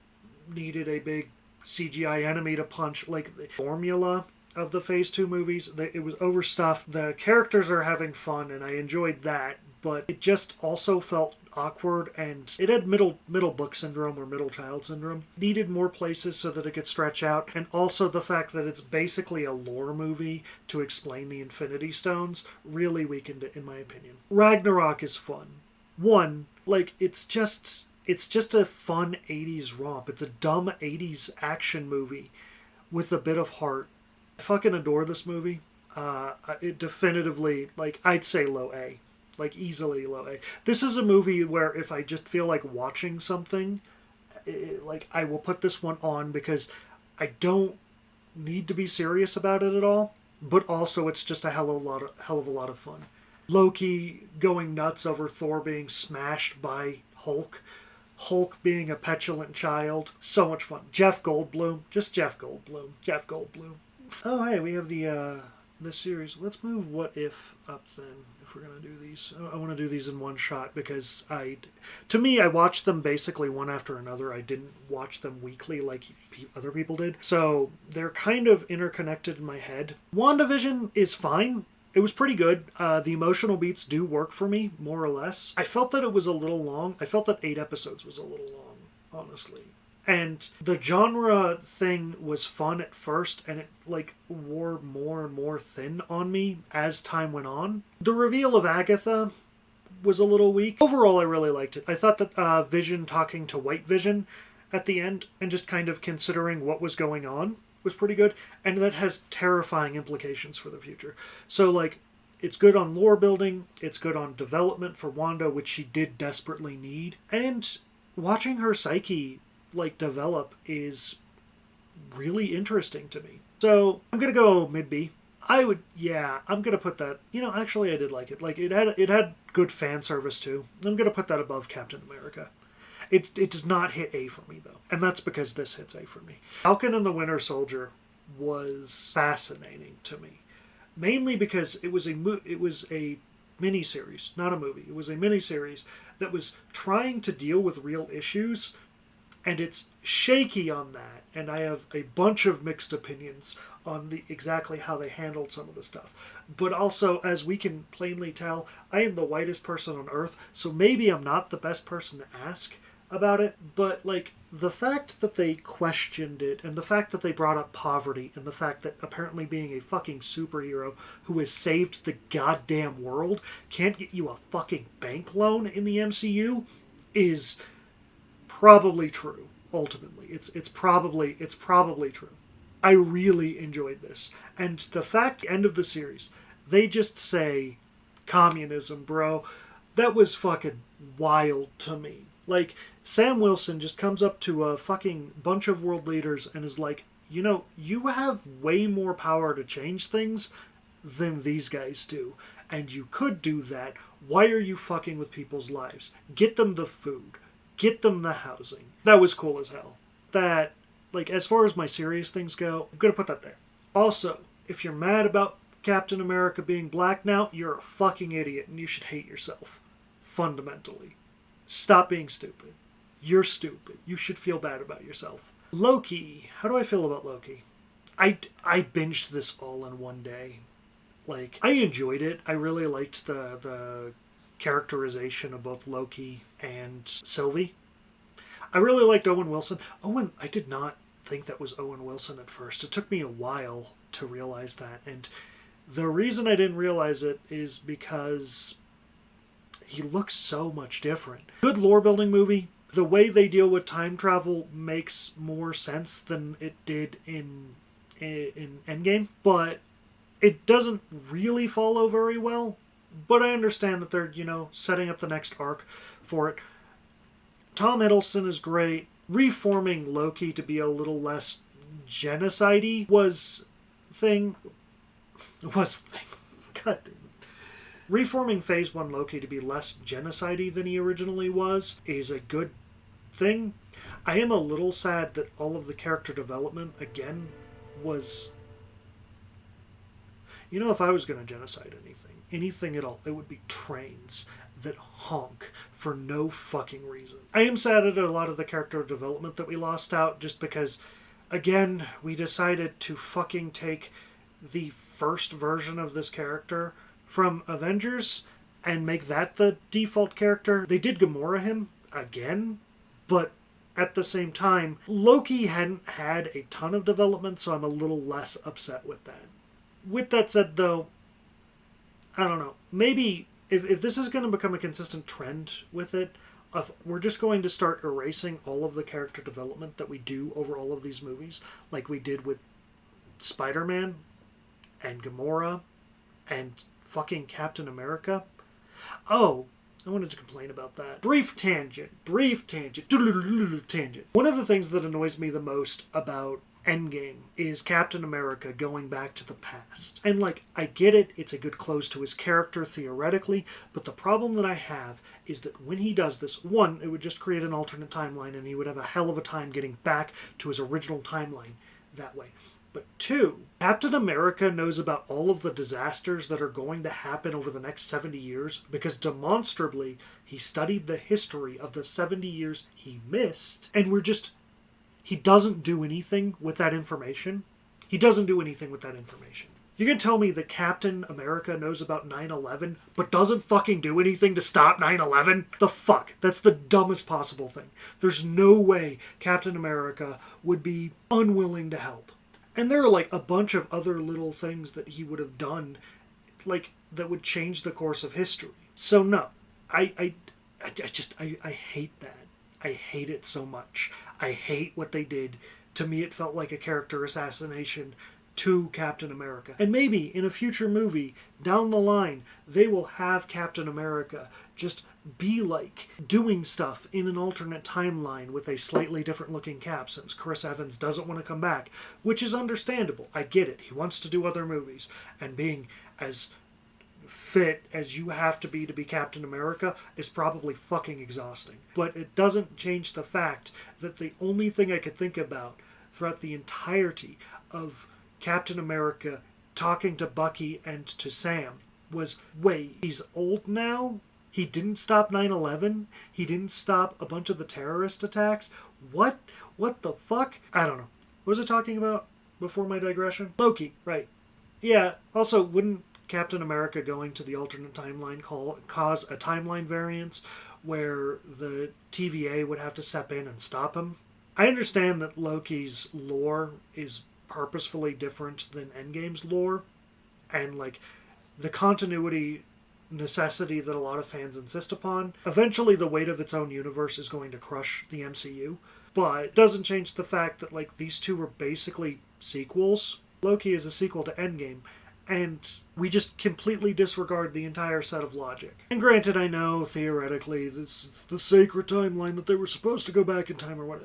needed a big CGI enemy to punch. Like, the formula of the Phase 2 movies, it was overstuffed. The characters are having fun, and I enjoyed that, but it just also felt awkward, and it had middle book syndrome or middle child syndrome. Needed more places so that it could stretch out, and also the fact that it's basically a lore movie to explain the Infinity Stones really weakened it, in my opinion. Ragnarok is fun. One, like, it's just a fun 80s romp. It's a dumb 80s action movie with a bit of heart. I fucking adore this movie. It definitively, like, I'd say low A. Like, easily low A. This is a movie where if I just feel like watching something, like, I will put this one on because I don't need to be serious about it at all. But also, it's just a hell of a lot of fun. Loki going nuts over Thor being smashed by Hulk. Hulk being a petulant child. So much fun. Jeff Goldblum. Just Jeff Goldblum. Jeff Goldblum. Oh, hey, we have this series. Let's move What If up then, if we're going to do these. I want to do these in one shot because to me, I watched them basically one after another. I didn't watch them weekly like other people did. So they're kind of interconnected in my head. WandaVision is fine. It was pretty good. The emotional beats do work for me, more or less. I felt that it was a little long. I felt that 8 episodes was a little long, honestly. And the genre thing was fun at first, and it, like, wore more and more thin on me as time went on. The reveal of Agatha was a little weak. Overall, I really liked it. I thought that Vision talking to White Vision at the end, and just kind of considering what was going on, was pretty good. And that has terrifying implications for the future. So, like, it's good on lore building, it's good on development for Wanda, which she did desperately need. And watching her psyche, like, develop is really interesting to me. So I'm gonna go mid B. I'm gonna put that. Actually, I did like it. Like, it had good fan service too. I'm gonna put that above Captain America. It does not hit A for me though, and that's because this hits A for me. Falcon and the Winter Soldier was fascinating to me, mainly because it was a miniseries, not a movie. It was a miniseries that was trying to deal with real issues. And it's shaky on that, and I have a bunch of mixed opinions on exactly how they handled some of the stuff. But also, as we can plainly tell, I am the whitest person on earth, so maybe I'm not the best person to ask about it, but, like, the fact that they questioned it, and the fact that they brought up poverty, and the fact that apparently being a fucking superhero who has saved the goddamn world can't get you a fucking bank loan in the MCU is probably true. Ultimately, it's probably true. I really enjoyed this, and the fact, end of the series, they just say communism, bro. That was fucking wild to me. Like, Sam Wilson just comes up to a fucking bunch of world leaders and is like, you have way more power to change things than these guys do, and you could do that. Why are you fucking with people's lives? Get them the food. Get them the housing. That was cool as hell. That, like, as far as my serious things go, I'm gonna put that there. Also, if you're mad about Captain America being black now, you're a fucking idiot and you should hate yourself. Fundamentally. Stop being stupid. You're stupid. You should feel bad about yourself. Loki. How do I feel about Loki? I binged this all in one day. Like, I enjoyed it. I really liked the characterization of both Loki and Sylvie. I really liked Owen Wilson. I did not think that was Owen Wilson at first. It took me a while to realize that, and the reason I didn't realize it is because he looks so much different. Good lore building movie. The way they deal with time travel makes more sense than it did in Endgame, but it doesn't really follow very well. But I understand that they're, setting up the next arc for it. Tom Hiddleston is great. Reforming Loki to be a little less genocide-y was thing. God damn it. Reforming Phase 1 Loki to be less genocide-y than he originally was is a good thing. I am a little sad that all of the character development, again, was... if I was going to genocide anything at all, it would be trains that honk for no fucking reason. I am sad at a lot of the character development that we lost out, just because, again, we decided to fucking take the first version of this character from Avengers and make that the default character. They did Gamora him again, but at the same time, Loki hadn't had a ton of development, so I'm a little less upset with that. With that said, though, I don't know. Maybe if this is going to become a consistent trend with it, we're just going to start erasing all of the character development that we do over all of these movies, like we did with Spider-Man and Gamora and fucking Captain America. Oh, I wanted to complain about that. Brief tangent. Tangent. One of the things that annoys me the most about Endgame is Captain America going back to the past. And, like, I get it, it's a good close to his character, theoretically, but the problem that I have is that when he does this, one, it would just create an alternate timeline and he would have a hell of a time getting back to his original timeline that way. But two, Captain America knows about all of the disasters that are going to happen over the next 70 years because demonstrably he studied the history of the 70 years he missed, and he doesn't do anything with that information. You're going to tell me that Captain America knows about 9/11, but doesn't fucking do anything to stop 9/11? The fuck? That's the dumbest possible thing. There's no way Captain America would be unwilling to help. And there are, like, a bunch of other little things that he would have done, like, that would change the course of history. So no, I hate that. I hate it so much. I hate what they did. To me, it felt like a character assassination to Captain America. And maybe in a future movie, down the line, they will have Captain America just be like doing stuff in an alternate timeline with a slightly different looking Cap, since Chris Evans doesn't want to come back, which is understandable. I get it. He wants to do other movies, and being as fit as you have to be Captain America is probably fucking exhausting. But it doesn't change the fact that the only thing I could think about throughout the entirety of Captain America talking to Bucky and to Sam was, wait, he's old now? He didn't stop 9/11? He didn't stop a bunch of the terrorist attacks? What? What the fuck? I don't know. What was I talking about before my digression? Loki, right. Yeah, also, wouldn't Captain America going to the alternate timeline cause a timeline variance where the TVA would have to step in and stop him? I understand that Loki's lore is purposefully different than Endgame's lore, and, like, the continuity necessity that a lot of fans insist upon. Eventually, the weight of its own universe is going to crush the MCU, but it doesn't change the fact that, like, these two were basically sequels. Loki is a sequel to Endgame, and we just completely disregard the entire set of logic. And granted, I know, theoretically, this is the sacred timeline that they were supposed to go back in time or what.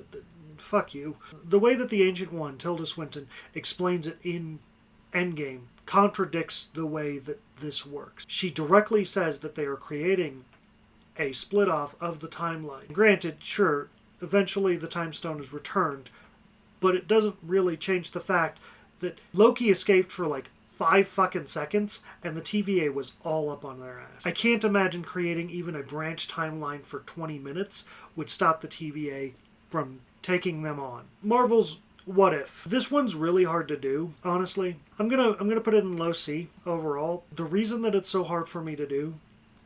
Fuck you. The way that the Ancient One, Tilda Swinton, explains it in Endgame contradicts the way that this works. She directly says that they are creating a split-off of the timeline. Granted, sure, eventually the Time Stone is returned, but it doesn't really change the fact that Loki escaped for, like, 5 fucking seconds, and the TVA was all up on their ass. I can't imagine creating even a branch timeline for 20 minutes would stop the TVA from taking them on. Marvel's What If. This one's really hard to do, honestly. I'm gonna put it in low C overall. The reason that it's so hard for me to do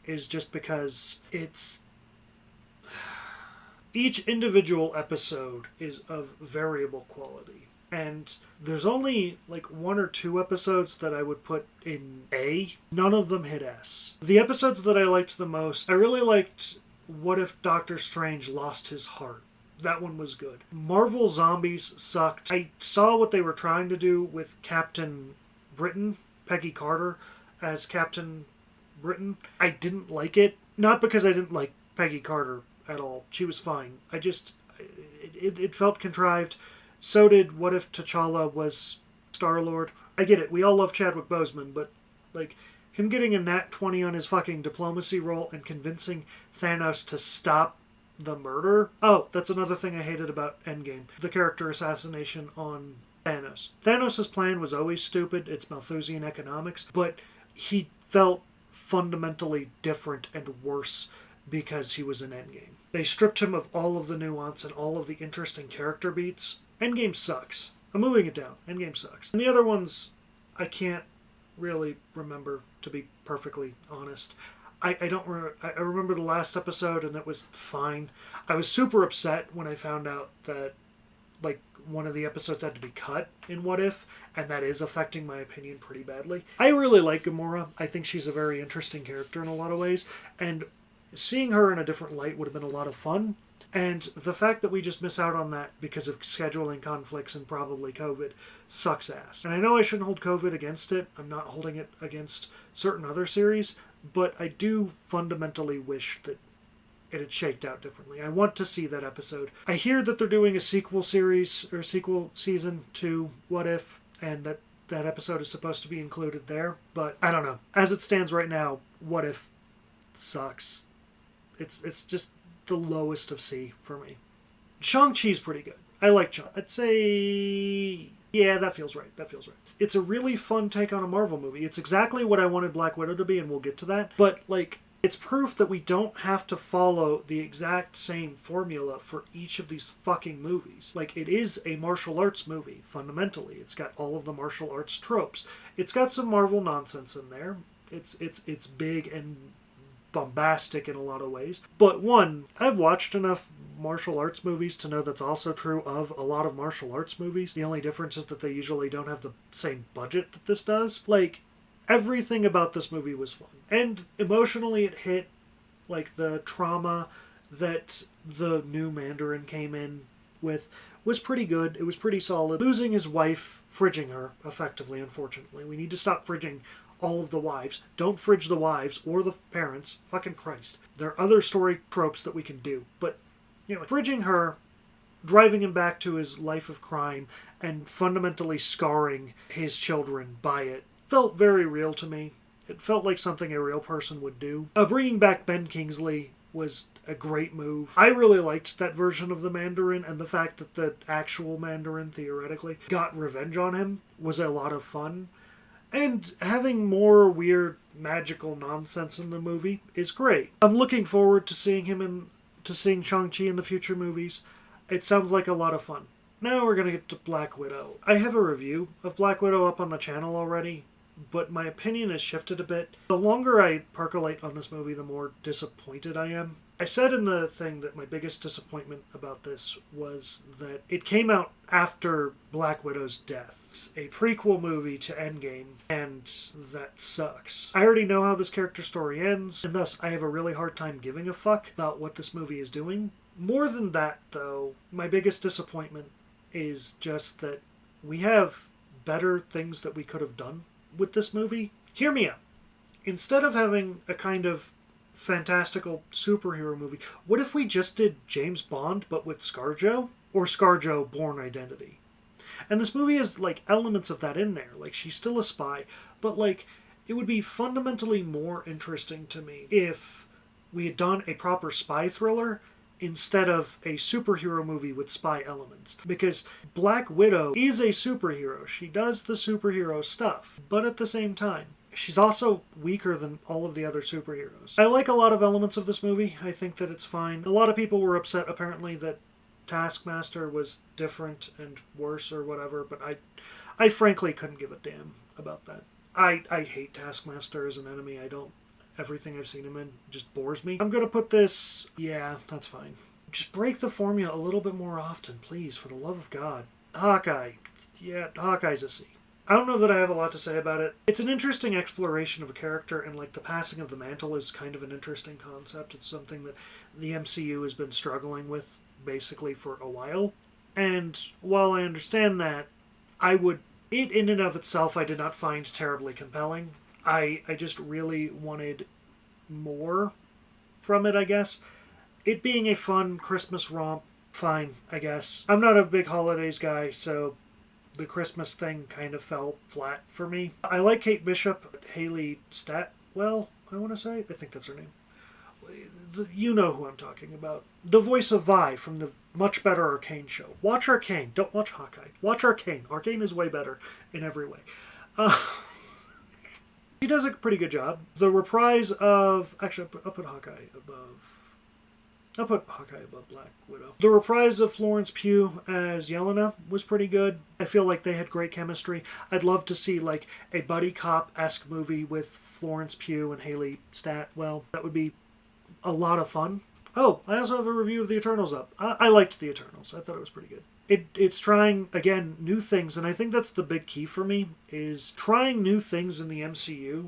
is just because each individual episode is of variable quality. And there's only, like, 1 or 2 episodes that I would put in A. None of them hit S. The episodes that I liked the most, I really liked What If Doctor Strange Lost His Heart. That one was good. Marvel Zombies sucked. I saw what they were trying to do with Captain Britain, Peggy Carter, as Captain Britain. I didn't like it. Not because I didn't like Peggy Carter at all. She was fine. It felt contrived. So did What If T'Challa was Star-Lord. I get it. We all love Chadwick Boseman, but, like, him getting a nat 20 on his fucking diplomacy roll and convincing Thanos to stop the murder. Oh, that's another thing I hated about Endgame. The character assassination on Thanos. Thanos' plan was always stupid. It's Malthusian economics. But he felt fundamentally different and worse because he was in Endgame. They stripped him of all of the nuance and all of the interesting character beats. Endgame sucks. I'm moving it down. Endgame sucks. And the other ones, I can't really remember, to be perfectly honest. I remember the last episode and it was fine. I was super upset when I found out that like one of the episodes had to be cut in What If, and that is affecting my opinion pretty badly. I really like Gamora. I think she's a very interesting character in a lot of ways, and seeing her in a different light would have been a lot of fun. And the fact that we just miss out on that because of scheduling conflicts and probably COVID sucks ass. And I know I shouldn't hold COVID against it. I'm not holding it against certain other series, but I do fundamentally wish that it had shaked out differently. I want to see that episode. I hear that they're doing a sequel series or sequel season to What If, and that episode is supposed to be included there, but I don't know. As it stands right now, What If sucks. It's just the lowest of C for me. Shang-Chi's pretty good. I like Shang. I'd say... yeah, that feels right. It's a really fun take on a Marvel movie. It's exactly what I wanted Black Widow to be, and we'll get to that. But, like, it's proof that we don't have to follow the exact same formula for each of these fucking movies. Like, it is a martial arts movie, fundamentally. It's got all of the martial arts tropes. It's got some Marvel nonsense in there. It's big and bombastic in a lot of ways. But one, I've watched enough martial arts movies to know that's also true of a lot of martial arts movies. The only difference is that they usually don't have the same budget that this does. Like, everything about this movie was fun. And emotionally it hit. Like, the trauma that the new Mandarin came in with was pretty good. It was pretty solid. Losing his wife, fridging her, effectively, unfortunately. We need to stop fridging all of the wives. Don't fridge the wives or the parents. Fucking Christ. There are other story tropes that we can do. But, you know, fridging her, driving him back to his life of crime, and fundamentally scarring his children by it felt very real to me. It felt like something a real person would do. Bringing back Ben Kingsley was a great move. I really liked that version of the Mandarin, and the fact that the actual Mandarin, theoretically, got revenge on him was a lot of fun. And having more weird magical nonsense in the movie is great. I'm looking forward to seeing seeing Shang-Chi in the future movies. It sounds like a lot of fun. Now we're going to get to Black Widow. I have a review of Black Widow up on the channel already, but my opinion has shifted a bit. The longer I percolate on this movie, the more disappointed I am. I said in the thing that my biggest disappointment about this was that it came out after Black Widow's death. It's a prequel movie to Endgame, and that sucks. I already know how this character story ends, and thus I have a really hard time giving a fuck about what this movie is doing. More than that, though, my biggest disappointment is just that we have better things that we could have done with this movie. Hear me out. Instead of having a kind of fantastical superhero movie, what if we just did James Bond but with ScarJo? Or ScarJo Bourne Identity? And this movie has, like, elements of that in there. Like, she's still a spy, but, like, it would be fundamentally more interesting to me if we had done a proper spy thriller instead of a superhero movie with spy elements. Because Black Widow is a superhero. She does the superhero stuff. But at the same time, she's also weaker than all of the other superheroes. I like a lot of elements of this movie. I think that it's fine. A lot of people were upset, apparently, that Taskmaster was different and worse or whatever, but I frankly couldn't give a damn about that. I hate Taskmaster as an enemy. Everything I've seen him in just bores me. I'm gonna put this... yeah, that's fine. Just break the formula a little bit more often, please, for the love of God. Hawkeye. Yeah, Hawkeye's a C. I don't know that I have a lot to say about it. It's an interesting exploration of a character, and, like, the passing of the mantle is kind of an interesting concept. It's something that the MCU has been struggling with, basically, for a while. And while I understand that, it in and of itself I did not find terribly compelling. I just really wanted more from it, I guess. It being a fun Christmas romp, fine, I guess. I'm not a big holidays guy, so the Christmas thing kind of fell flat for me. I like Kate Bishop, Haley Statwell, I want to say. I think that's her name. You know who I'm talking about. The voice of Vi from the much better Arcane show. Watch Arcane. Don't watch Hawkeye. Watch Arcane. Arcane is way better in every way. She does a pretty good job. The reprise of... actually, I'll put Hawkeye above... I'll put Hawkeye above Black Widow. The reprise of Florence Pugh as Yelena was pretty good. I feel like they had great chemistry. I'd love to see like a buddy cop-esque movie with Florence Pugh and Haley Statwell. That would be a lot of fun. Oh, I also have a review of The Eternals up. I liked The Eternals. I thought it was pretty good. It's trying, again, new things, and I think that's the big key for me, is trying new things in the MCU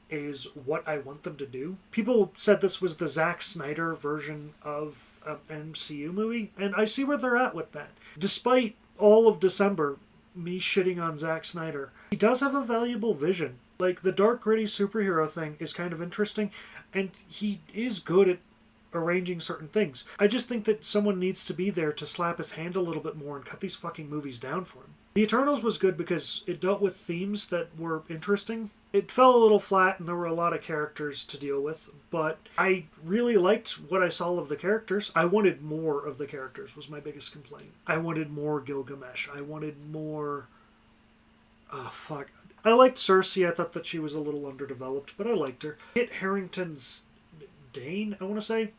is what I want them to do. People said this was the Zack Snyder version of an MCU movie, and I see where they're at with that. Despite all of December, me shitting on Zack Snyder, he does have a valuable vision. Like, the dark, gritty superhero thing is kind of interesting, and he is good at arranging certain things. I just think that someone needs to be there to slap his hand a little bit more and cut these fucking movies down for him. The Eternals was good because it dealt with themes that were interesting. It fell a little flat and there were a lot of characters to deal with, but I really liked what I saw of the characters. I wanted more of the characters was my biggest complaint. I wanted more Gilgamesh. I wanted more... Oh, fuck. I liked Cersei. I thought that she was a little underdeveloped, but I liked her. Kit Harington's Dane, I want to say.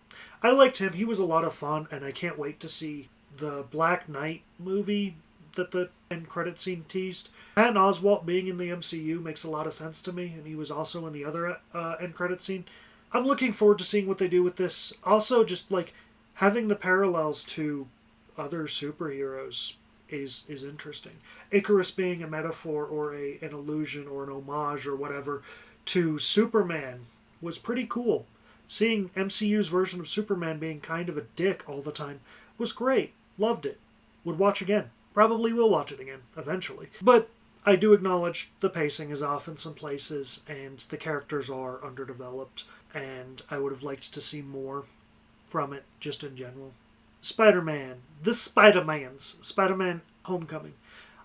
I liked him. He was a lot of fun, and I can't wait to see the Black Knight movie that the end credit scene teased. Patton Oswalt being in the MCU makes a lot of sense to me, and he was also in the other end credit scene. I'm looking forward to seeing what they do with this. Also, just like having the parallels to other superheroes is interesting. Icarus being a metaphor or an allusion or an homage or whatever to Superman was pretty cool. Seeing MCU's version of Superman being kind of a dick all the time was great. Loved it. Would watch again. Probably will watch it again, eventually. But I do acknowledge the pacing is off in some places, and the characters are underdeveloped, and I would have liked to see more from it, just in general. Spider-Man. The Spider-Mans. Spider-Man Homecoming.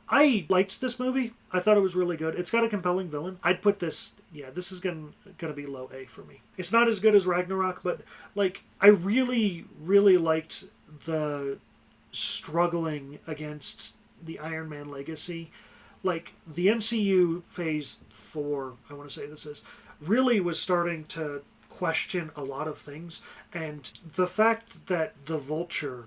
I liked this movie. I thought it was really good. It's got a compelling villain. I'd put this... Yeah, this is gonna be low A for me. It's not as good as Ragnarok, but like I really, really liked the struggling against the Iron Man legacy. Like the MCU Phase 4, I want to say this is, really was starting to question a lot of things, and the fact that the Vulture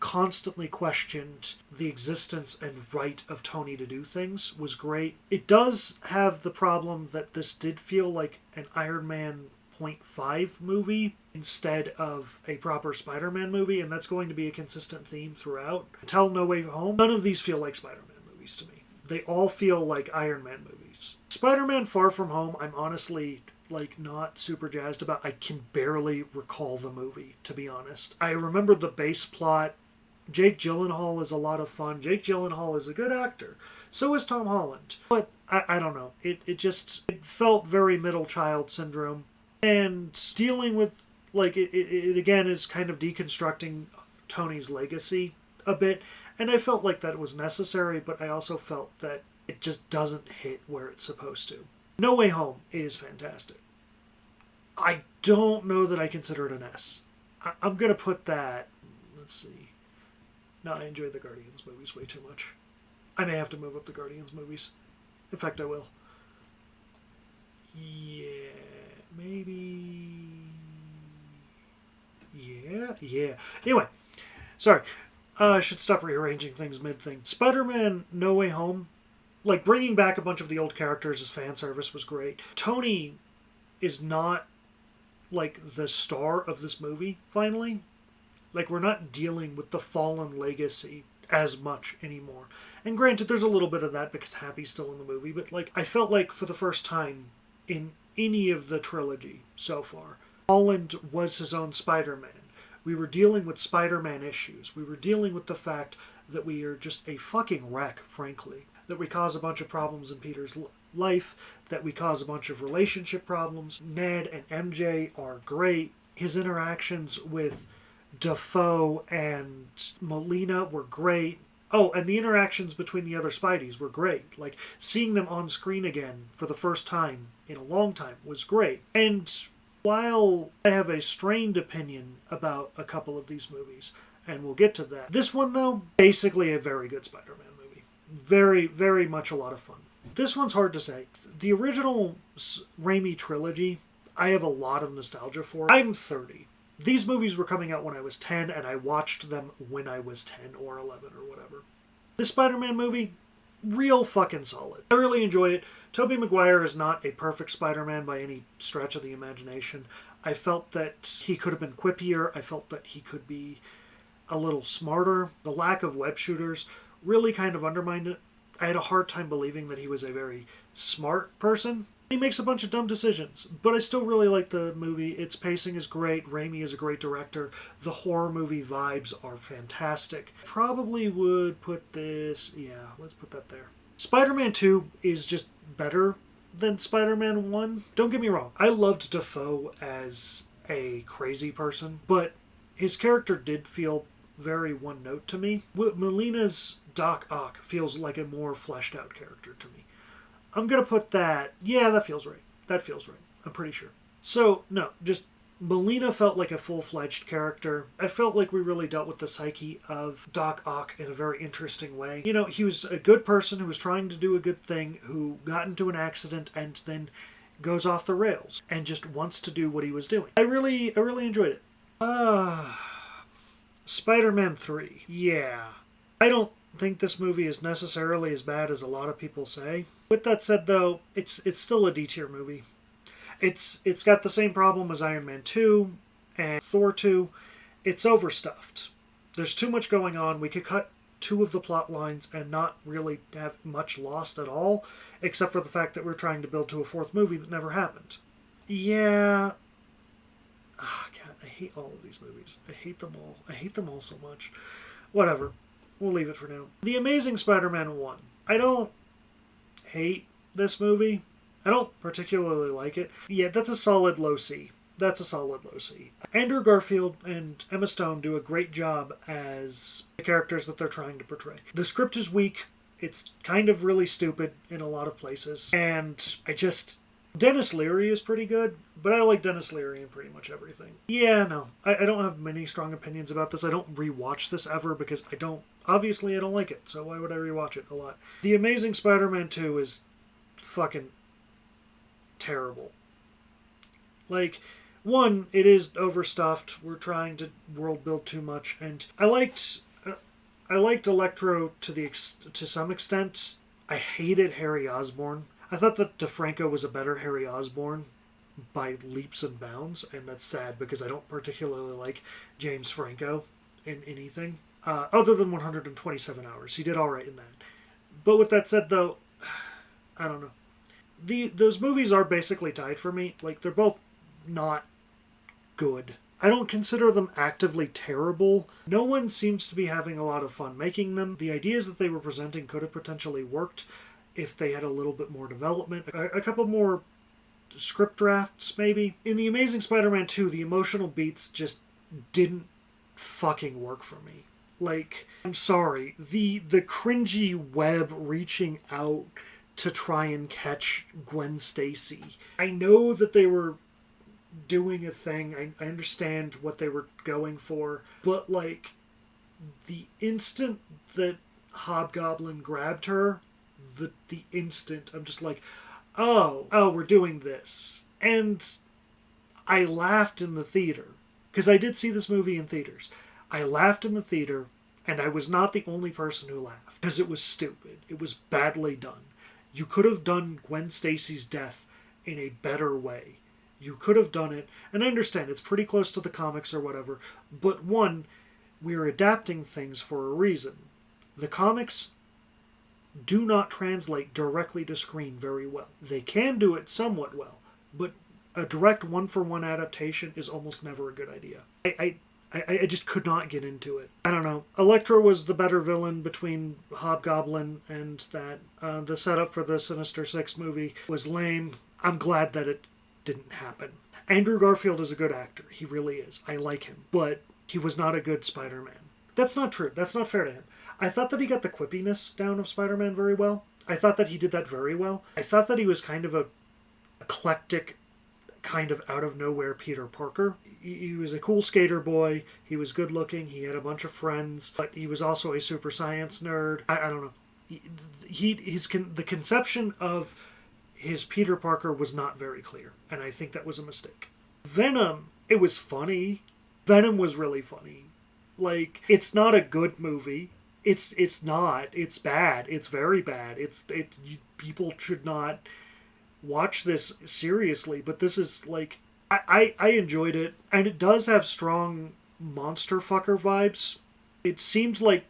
constantly questioned the existence and right of Tony to do things was great. It does have the problem that this did feel like an Iron Man 0.5 movie instead of a proper Spider-Man movie, and that's going to be a consistent theme throughout. Until No Way Home, none of these feel like Spider-Man movies to me. They all feel like Iron Man movies. Spider-Man Far From Home, I'm honestly like not super jazzed about. I can barely recall the movie, to be honest. I remember the base plot. Jake Gyllenhaal is a lot of fun. Jake Gyllenhaal is a good actor. So is Tom Holland. But I don't know. It felt very middle child syndrome. And dealing with, like, it again is kind of deconstructing Tony's legacy a bit. And I felt like that was necessary, but I also felt that it just doesn't hit where it's supposed to. No Way Home is fantastic. I don't know that I consider it an S. I'm going to put that, let's see. No, I enjoyed the Guardians movies way too much. I may have to move up the Guardians movies. In fact, I will. Yeah, maybe... Yeah. Anyway, sorry. I should stop rearranging things mid-thing. Spider-Man No Way Home, like, bringing back a bunch of the old characters as fan service was great. Tony is not, like, the star of this movie, finally. Like, we're not dealing with the fallen legacy as much anymore. And granted, there's a little bit of that because Happy's still in the movie, but, like, I felt like for the first time in any of the trilogy so far, Holland was his own Spider-Man. We were dealing with Spider-Man issues. We were dealing with the fact that we are just a fucking wreck, frankly. That we cause a bunch of problems in Peter's life, that we cause a bunch of relationship problems. Ned and MJ are great. His interactions with Dafoe and Molina were great. Oh, and the interactions between the other Spideys were great. Like, seeing them on screen again for the first time in a long time was great. And while I have a strained opinion about a couple of these movies, and we'll get to that, this one, though, basically a very good Spider-Man movie. Very, very much a lot of fun. This one's hard to say. The original Raimi trilogy, I have a lot of nostalgia for. I'm 30. These movies were coming out when I was 10, and I watched them when I was 10 or 11 or whatever. This Spider-Man movie, real fucking solid. I really enjoy it. Tobey Maguire is not a perfect Spider-Man by any stretch of the imagination. I felt that he could have been quippier. I felt that he could be a little smarter. The lack of web shooters really kind of undermined it. I had a hard time believing that he was a very smart person. He makes a bunch of dumb decisions, but I still really like the movie. Its pacing is great. Raimi is a great director. The horror movie vibes are fantastic. Probably would put this... yeah, let's put that there. Spider-Man 2 is just better than Spider-Man 1. Don't get me wrong. I loved Dafoe as a crazy person, but his character did feel very one-note to me. Melina's Doc Ock feels like a more fleshed-out character to me. I'm going to put that... yeah, that feels right. That feels right. I'm pretty sure. So, no, just... Melina felt like a full-fledged character. I felt like we really dealt with the psyche of Doc Ock in a very interesting way. You know, he was a good person who was trying to do a good thing, who got into an accident and then goes off the rails and just wants to do what he was doing. I really enjoyed it. Spider-Man 3. Yeah. I don't think this movie is necessarily as bad as a lot of people say. With that said, though, it's still a D-tier movie. It's got the same problem as Iron Man 2 and Thor 2. It's overstuffed. There's too much going on. We could cut 2 of the plot lines and not really have much lost at all, except for the fact that we're trying to build to a 4th movie that never happened. Yeah. God, I hate all of these movies. I hate them all. I hate them all so much. Whatever. We'll leave it for now. The Amazing Spider-Man 1. I don't hate this movie. I don't particularly like it. Yeah, that's a solid low C. That's a solid low C. Andrew Garfield and Emma Stone do a great job as the characters that they're trying to portray. The script is weak. It's kind of really stupid in a lot of places. And Dennis Leary is pretty good, but I like Dennis Leary in pretty much everything. Yeah, no. I don't have many strong opinions about this. I don't rewatch this ever because obviously I don't like it, so why would I rewatch it a lot? The Amazing Spider-Man 2 is fucking terrible. Like, one, it is overstuffed. We're trying to world build too much, and I liked Electro to some extent. I hated Harry Osborn. I thought that DeFranco was a better Harry Osborn by leaps and bounds, and that's sad because I don't particularly like James Franco in anything. Other than 127 Hours. He did alright in that. But with that said, though, I don't know. Those movies are basically tied for me. Like, they're both not good. I don't consider them actively terrible. No one seems to be having a lot of fun making them. The ideas that they were presenting could have potentially worked if they had a little bit more development. A couple more script drafts, maybe. In The Amazing Spider-Man 2, the emotional beats just didn't fucking work for me. Like, I'm sorry. The cringy web reaching out to try and catch Gwen Stacy. I know that they were doing a thing. I understand what they were going for. But, like, the instant that Hobgoblin grabbed her, the instant I'm just like, oh, we're doing this. And I laughed in the theater. Because I did see this movie in theaters. I laughed in the theater, and I was not the only person who laughed. Because it was stupid. It was badly done. You could have done Gwen Stacy's death in a better way. You could have done it, and I understand it's pretty close to the comics or whatever, but one, we're adapting things for a reason. The comics do not translate directly to screen very well. They can do it somewhat well, but a direct one-for-one adaptation is almost never a good idea. I just could not get into it. I don't know. Electro was the better villain between Hobgoblin and that. The setup for the Sinister Six movie was lame. I'm glad that it didn't happen. Andrew Garfield is a good actor. He really is. I like him. But he was not a good Spider-Man. That's not true. That's not fair to him. I thought that he got the quippiness down of Spider-Man very well. I thought that he did that very well. I thought that he was kind of a eclectic, kind of out-of-nowhere Peter Parker. He was a cool skater boy. He was good-looking. He had a bunch of friends. But he was also a super science nerd. I don't know. The conception of his Peter Parker was not very clear. And I think that was a mistake. Venom, it was funny. Venom was really funny. Like, it's not a good movie. It's not. It's bad. It's very bad. People should not watch this seriously, but this is like I enjoyed it, and it does have strong monster fucker vibes. It seemed like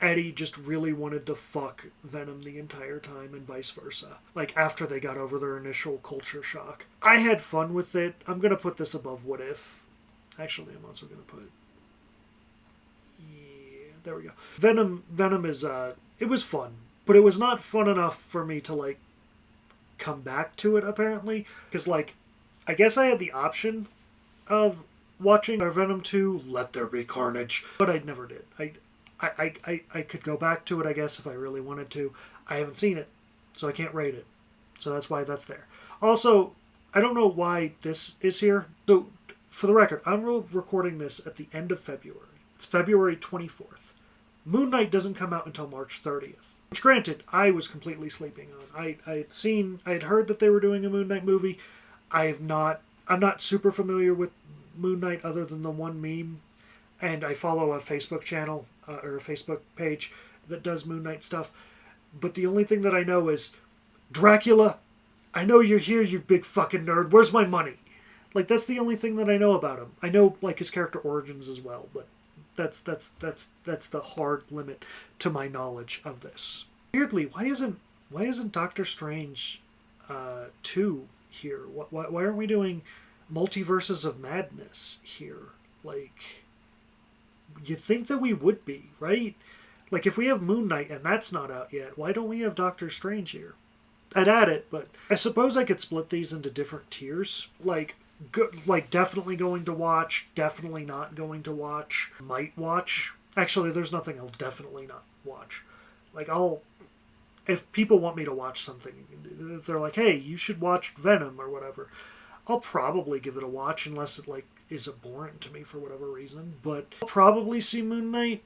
Eddie just really wanted to fuck Venom the entire time and vice versa. Like, after they got over their initial culture shock. I had fun with it. I'm gonna put this above What If. Actually, I'm also gonna put... Yeah, there we go. Venom is, it was fun. But it was not fun enough for me to, like, come back to it, apparently. Because, like, I guess I had the option of watching Venom 2, Let There Be Carnage. But I never did. I could go back to it, I guess, if I really wanted to. I haven't seen it, so I can't rate it. So that's why that's there. Also, I don't know why this is here. So, for the record, I'm recording this at the end of February. It's February 24th. Moon Knight doesn't come out until March 30th. Which, granted, I was completely sleeping on. I had heard that they were doing a Moon Knight movie. I'm not super familiar with Moon Knight other than the one meme. And I follow a Facebook channel, or a Facebook page that does Moon Knight stuff. But the only thing that I know is, Dracula, I know you're here, you big fucking nerd. Where's my money? Like, that's the only thing that I know about him. I know, like, his character origins as well, but that's the hard limit to my knowledge of this. Weirdly, why isn't Doctor Strange 2 here? Why aren't we doing Multiverses of Madness here? Like, you think that we would be, right? Like, if we have Moon Knight and that's not out yet, why don't we have Doctor Strange here? I'd add it, but I suppose I could split these into different tiers. Like definitely going to watch, definitely not going to watch, might watch. Actually, there's nothing I'll definitely not watch. Like, if people want me to watch something, if they're like, hey, you should watch Venom or whatever, I'll probably give it a watch unless it, like, is abhorrent to me for whatever reason. But I'll probably see Moon Knight.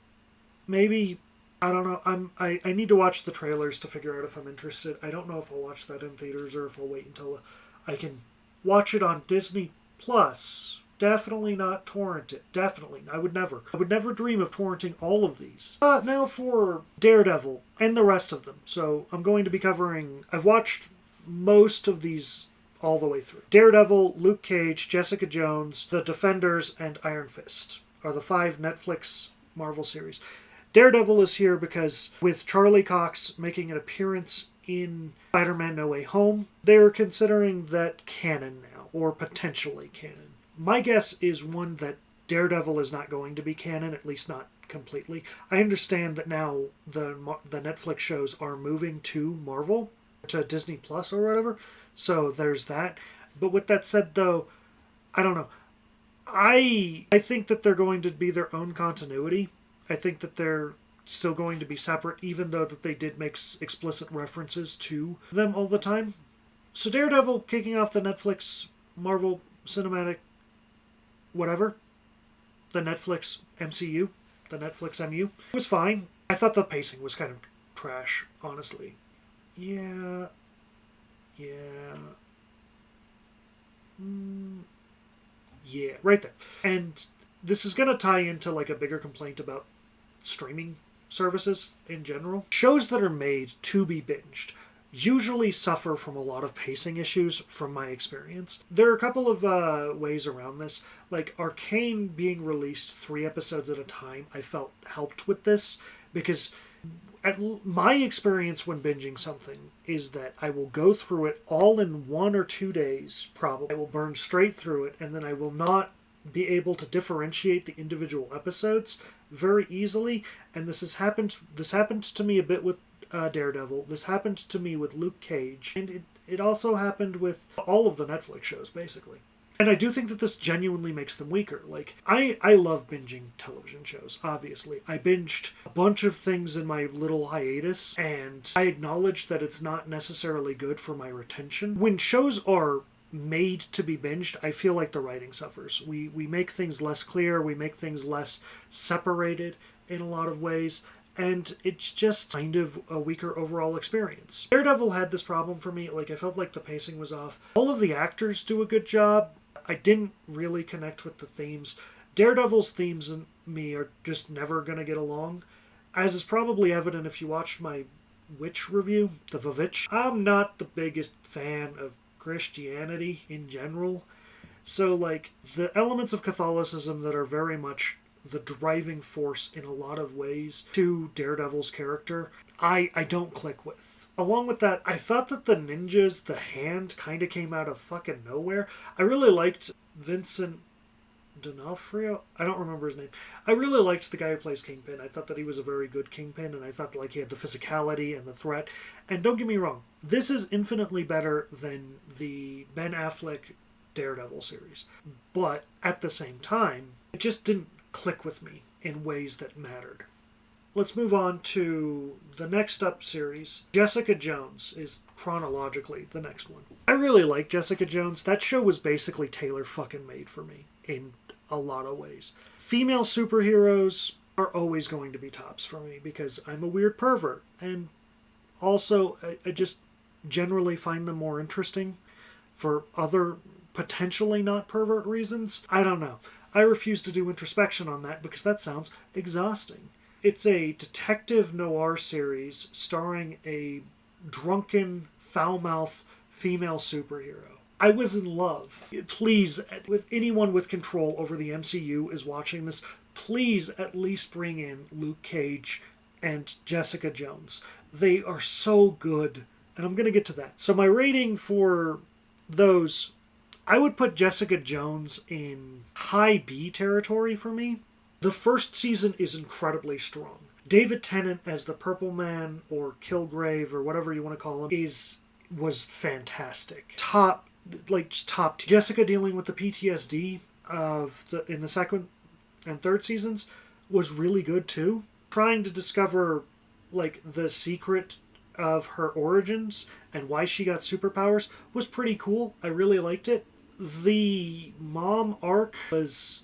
Maybe, I don't know. I need to watch the trailers to figure out if I'm interested. I don't know if I'll watch that in theaters or if I'll wait until I can watch it on Disney Plus. Definitely not torrent it. Definitely. I would never dream of torrenting all of these. Now for Daredevil and the rest of them. So I'm going to be covering... I've watched most of these all the way through. Daredevil, Luke Cage, Jessica Jones, The Defenders, and Iron Fist are the 5 Netflix Marvel series. Daredevil is here because with Charlie Cox making an appearance in Spider-Man No Way Home, they're considering that canon now, or potentially canon. My guess is one that Daredevil is not going to be canon, at least not completely. I understand that now the Netflix shows are moving to Marvel, to Disney Plus or whatever, so there's that. But with that said, though, I don't know. I think that they're going to be their own continuity. I think that they're still going to be separate, even though that they did make explicit references to them all the time. So Daredevil kicking off the Netflix Marvel Cinematic whatever, the Netflix MCU, the Netflix MU, was fine. I thought the pacing was kind of trash, honestly. Yeah, right there. And this is going to tie into like a bigger complaint about streaming services in general. Shows that are made to be binged usually suffer from a lot of pacing issues from my experience. There are a couple of ways around this. Like Arcane being released 3 episodes at a time, I felt helped with this because my experience when binging something is that I will go through it all in 1 or 2 days, probably. I will burn straight through it, and then I will not be able to differentiate the individual episodes very easily. And this happened to me a bit with Daredevil. This happened to me with Luke Cage. And it also happened with all of the Netflix shows, basically. And I do think that this genuinely makes them weaker. Like, I love binging television shows, obviously. I binged a bunch of things in my little hiatus, and I acknowledge that it's not necessarily good for my retention. When shows are made to be binged, I feel like the writing suffers. We make things less clear, we make things less separated in a lot of ways, and it's just kind of a weaker overall experience. Daredevil had this problem for me. Like, I felt like the pacing was off. All of the actors do a good job. I didn't really connect with the themes. Daredevil's themes and me are just never going to get along, as is probably evident if you watched my Witch review, the Vavitch. I'm not the biggest fan of Christianity in general, so like the elements of Catholicism that are very much the driving force in a lot of ways to Daredevil's character, I don't click with. Along with that, I thought that the ninjas, the hand, kind of came out of fucking nowhere. I really liked Vincent D'Onofrio. I don't remember his name. I really liked the guy who plays Kingpin. I thought that he was a very good Kingpin, and I thought like he had the physicality and the threat. And don't get me wrong, this is infinitely better than the Ben Affleck Daredevil series. But at the same time, it just didn't click with me in ways that mattered. Let's move on to the next up series. Jessica Jones is chronologically the next one. I really like Jessica Jones. That show was basically tailor fucking made for me in a lot of ways. Female superheroes are always going to be tops for me because I'm a weird pervert. And also, I just generally find them more interesting for other potentially not pervert reasons. I don't know. I refuse to do introspection on that because that sounds exhausting. It's a detective noir series starring a drunken, foul-mouthed female superhero. I was in love. Please, with anyone with control over the MCU is watching this, please at least bring in Luke Cage and Jessica Jones. They are so good, and I'm going to get to that. So my rating for those, I would put Jessica Jones in high B territory for me. The first season is incredibly strong. David Tennant as the Purple Man, or Kilgrave, or whatever you want to call him, was fantastic. Top. Jessica dealing with the PTSD in the second and third seasons was really good too. Trying to discover like the secret of her origins and why she got superpowers was pretty cool. I really liked it. The mom arc was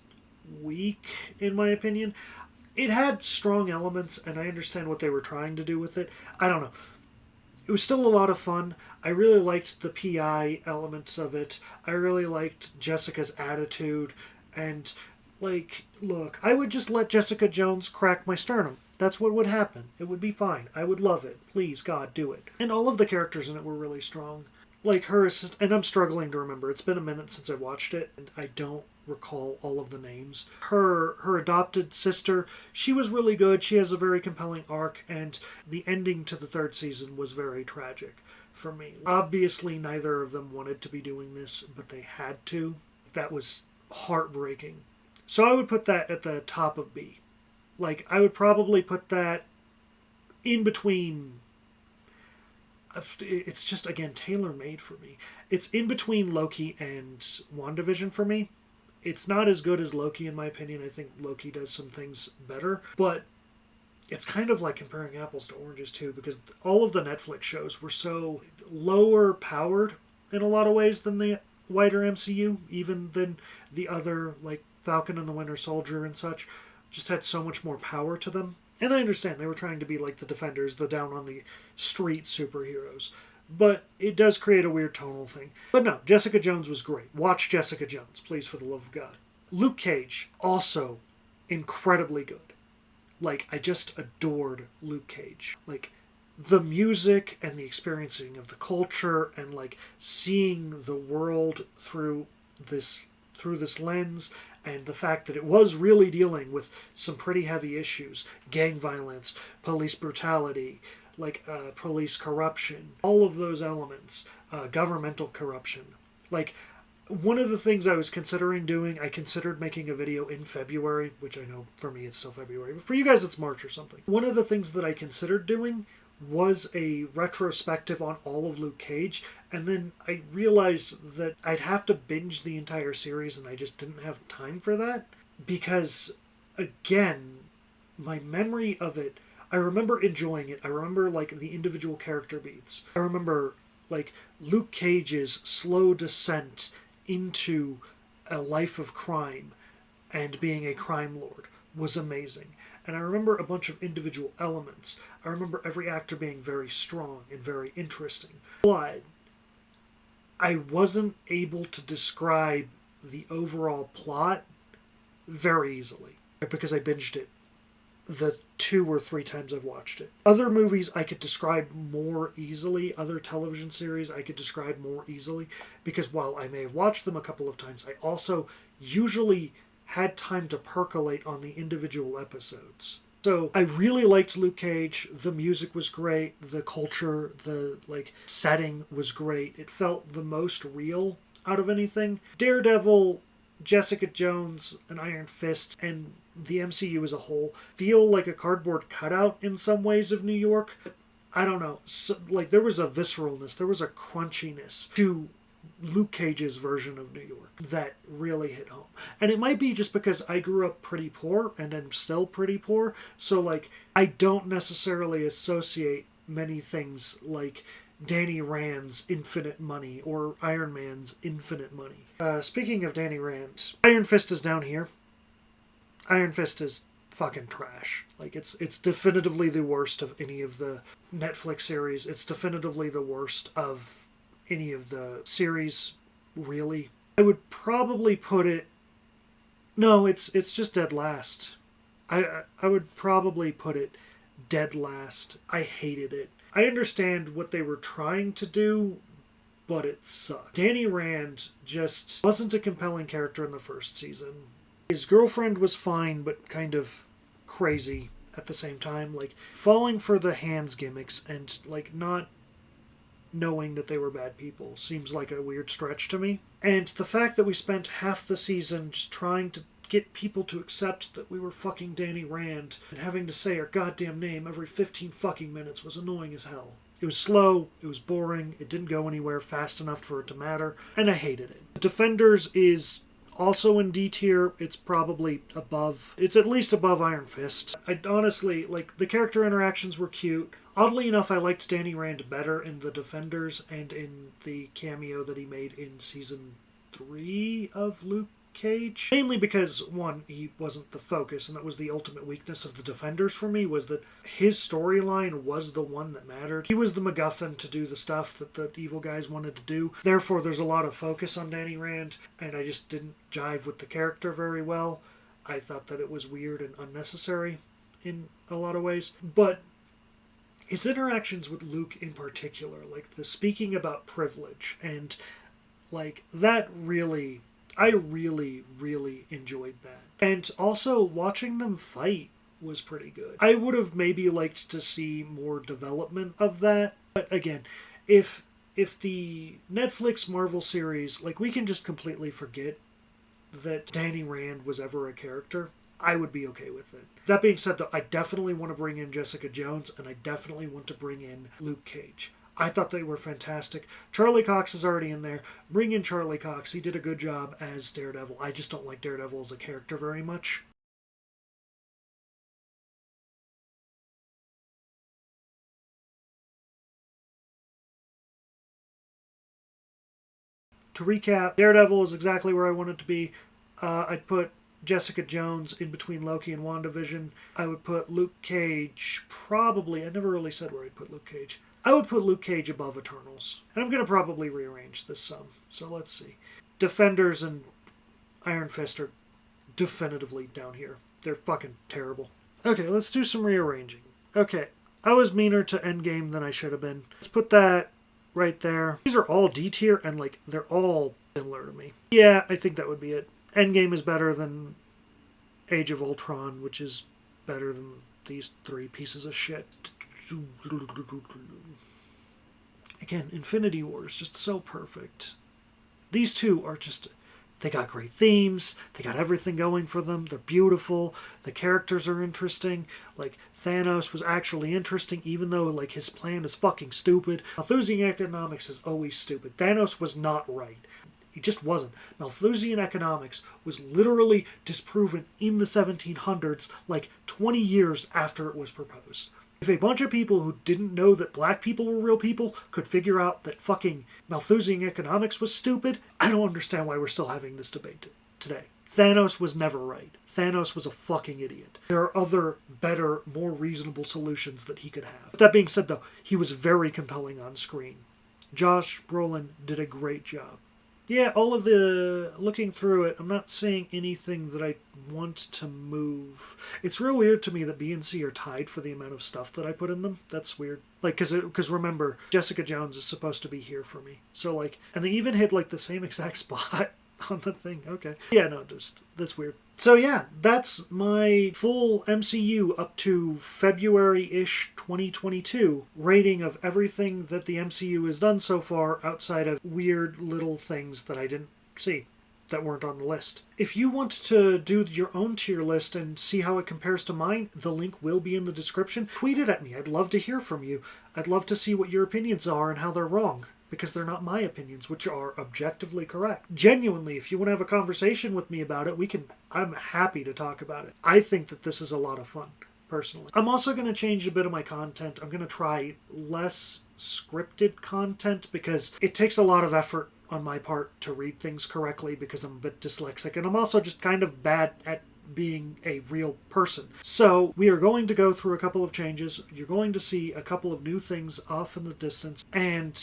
weak, in my opinion. It had strong elements, and I understand what they were trying to do with it. I don't know. It was still a lot of fun. I really liked the PI elements of it. I really liked Jessica's attitude. And, like, look, I would just let Jessica Jones crack my sternum. That's what would happen. It would be fine. I would love it. Please, God, do it. And all of the characters in it were really strong. Like her assistant, and I'm struggling to remember. It's been a minute since I watched it, and I don't recall all of the names. Her adopted sister, she was really good. She has a very compelling arc, and the ending to the third season was very tragic for me. Obviously, neither of them wanted to be doing this, but they had to. That was heartbreaking. So I would put that at the top of B. Like, I would probably put that in between. It's just, again, tailor-made for me. It's in between Loki and WandaVision for me. It's not as good as Loki, in my opinion. I think Loki does some things better. But it's kind of like comparing apples to oranges, too, because all of the Netflix shows were so lower powered in a lot of ways than the wider MCU, even than the other, like Falcon and the Winter Soldier and such. Just had so much more power to them. And I understand they were trying to be like the Defenders, the down-on-the-street superheroes. But it does create a weird tonal thing. But no, Jessica Jones was great. Watch Jessica Jones, please, for the love of God. Luke Cage, also incredibly good. Like, I just adored Luke Cage. Like, the music and the experiencing of the culture and, like, seeing the world through this lens, and the fact that it was really dealing with some pretty heavy issues. Gang violence, police brutality, police corruption. All of those elements. Governmental corruption. Like, one of the things I was considering doing, I considered making a video in February, which I know for me it's still February, but for you guys it's March or something. One of the things that I considered doing was a retrospective on all of Luke Cage, and then I realized that I'd have to binge the entire series, and I just didn't have time for that, because, again, my memory of it, I remember enjoying it. I remember, like, the individual character beats. I remember, like, Luke Cage's slow descent into a life of crime and being a crime lord was amazing. And I remember a bunch of individual elements. I remember every actor being very strong and very interesting. But I wasn't able to describe the overall plot very easily because I binged it the 2 or 3 times I've watched it. Other movies I could describe more easily, other television series I could describe more easily, because while I may have watched them a couple of times, I also usually had time to percolate on the individual episodes. So I really liked Luke Cage. The music was great. The culture, the setting was great. It felt the most real out of anything. Daredevil, Jessica Jones, and Iron Fist, and the MCU as a whole feel like a cardboard cutout in some ways of New York. I don't know. So, there was a visceralness, there was a crunchiness to Luke Cage's version of New York that really hit home. And it might be just because I grew up pretty poor and I'm still pretty poor, so I don't necessarily associate many things like Danny Rand's infinite money or Iron Man's infinite money. Speaking of Danny Rand, Iron Fist is down here. Iron Fist is fucking trash. It's definitively the worst of any of the Netflix series. It's definitively the worst of any of the series, really. I would probably put it... No, it's just dead last. I would probably put it dead last. I hated it. I understand what they were trying to do, but it sucked. Danny Rand just wasn't a compelling character in the first season. His girlfriend was fine, but kind of crazy at the same time. Falling for the hands gimmicks and, not knowing that they were bad people seems like a weird stretch to me. And the fact that we spent half the season just trying to get people to accept that we were fucking Danny Rand and having to say our goddamn name every 15 fucking minutes was annoying as hell. It was slow, it was boring, it didn't go anywhere fast enough for it to matter, and I hated it. The Defenders is also in D tier. It's probably above, it's at least above Iron Fist. I honestly, the character interactions were cute. Oddly enough, I liked Danny Rand better in The Defenders and in the cameo that he made in season 3 of Luke Cage. Mainly because, one, he wasn't the focus, and that was the ultimate weakness of The Defenders for me, was that his storyline was the one that mattered. He was the MacGuffin to do the stuff that the evil guys wanted to do. Therefore, there's a lot of focus on Danny Rand, and I just didn't jive with the character very well. I thought that it was weird and unnecessary in a lot of ways. But his interactions with Luke in particular, the speaking about privilege, and that really... I really, really enjoyed that. And also, watching them fight was pretty good. I would have maybe liked to see more development of that. But again, if the Netflix Marvel series, we can just completely forget that Danny Rand was ever a character, I would be okay with it. That being said, though, I definitely want to bring in Jessica Jones, and I definitely want to bring in Luke Cage. I thought they were fantastic. Charlie Cox is already in there. Bring in Charlie Cox. He did a good job as Daredevil. I just don't like Daredevil as a character very much. To recap, Daredevil is exactly where I want it to be. I'd put Jessica Jones in between Loki and WandaVision. I would put Luke Cage probably... I never really said where I'd put Luke Cage. I would put Luke Cage above Eternals. And I'm going to probably rearrange this some. So let's see. Defenders and Iron Fist are definitively down here. They're fucking terrible. Okay, let's do some rearranging. Okay, I was meaner to Endgame than I should have been. Let's put that right there. These are all D tier and they're all similar to me. Yeah, I think that would be it. Endgame is better than Age of Ultron, which is better than these 3 pieces of shit. Again, Infinity War is just so perfect. These 2 are just... They got great themes. They got everything going for them. They're beautiful. The characters are interesting. Thanos was actually interesting, even though, his plan is fucking stupid. Malthusian economics is always stupid. Thanos was not right. He just wasn't. Malthusian economics was literally disproven in the 1700s, 20 years after it was proposed. If a bunch of people who didn't know that black people were real people could figure out that fucking Malthusian economics was stupid, I don't understand why we're still having this debate today. Thanos was never right. Thanos was a fucking idiot. There are other, better, more reasonable solutions that he could have. But that being said, though, he was very compelling on screen. Josh Brolin did a great job. Yeah, all of the looking through it, I'm not seeing anything that I want to move. It's real weird to me that B and C are tied for the amount of stuff that I put in them. That's weird. Like, because remember, Jessica Jones is supposed to be here for me. So like, and they even hit like the same exact spot on the thing. Okay. Yeah, no, just that's weird. So yeah, that's my full MCU up to February-ish 2022 rating of everything that the MCU has done so far outside of weird little things that I didn't see that weren't on the list. If you want to do your own tier list and see how it compares to mine, the link will be in the description. Tweet it at me. I'd love to hear from you. I'd love to see what your opinions are and how they're wrong, because they're not my opinions, which are objectively correct. Genuinely, if you want to have a conversation with me about it, I'm happy to talk about it. I think that this is a lot of fun, personally. I'm also going to change a bit of my content. I'm going to try less scripted content because it takes a lot of effort on my part to read things correctly because I'm a bit dyslexic, and I'm also just kind of bad at being a real person. So we are going to go through a couple of changes. You're going to see a couple of new things off in the distance, and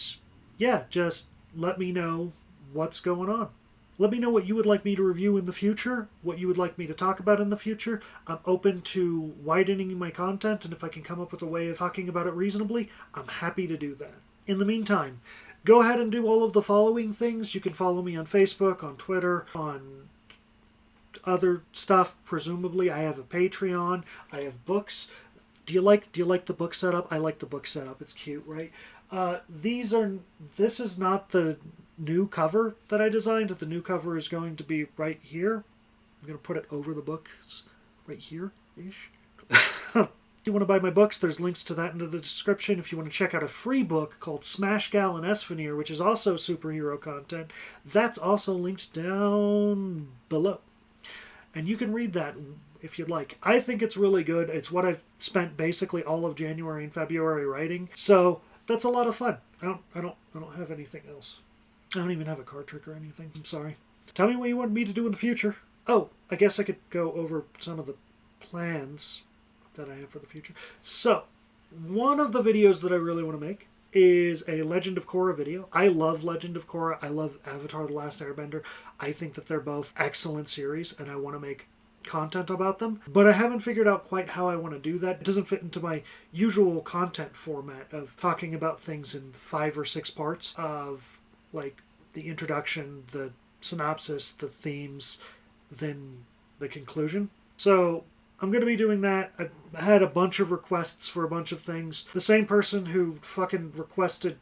yeah, just let me know what's going on. Let me know what you would like me to review in the future, what you would like me to talk about in the future. I'm open to widening my content, and if I can come up with a way of talking about it reasonably, I'm happy to do that. In the meantime, go ahead and do all of the following things. You can follow me on Facebook, on Twitter, on other stuff. Presumably, I have a Patreon. I have books. Do you like the book setup? I like the book setup. It's cute, right? This is not the new cover that I designed. The new cover is going to be right here. I'm going to put it over the books right here-ish. If you want to buy my books, there's links to that in the description. If you want to check out a free book called Smash Gal and Esfinir, which is also superhero content, that's also linked down below. And you can read that if you'd like. I think it's really good. It's what I've spent basically all of January and February writing. So that's a lot of fun. I don't have anything else. I don't even have a card trick or anything. I'm sorry. Tell me what you want me to do in the future. Oh, I guess I could go over some of the plans that I have for the future. So, one of the videos that I really want to make is a Legend of Korra video. I love Legend of Korra. I love Avatar: The Last Airbender. I think that they're both excellent series, and I want to make content about them, but I haven't figured out quite how I want to do that. It doesn't fit into my usual content format of talking about things in 5 or 6 parts of like the introduction, the synopsis, the themes, then the conclusion. So I'm going to be doing that. I had a bunch of requests for a bunch of things. The same person who fucking requested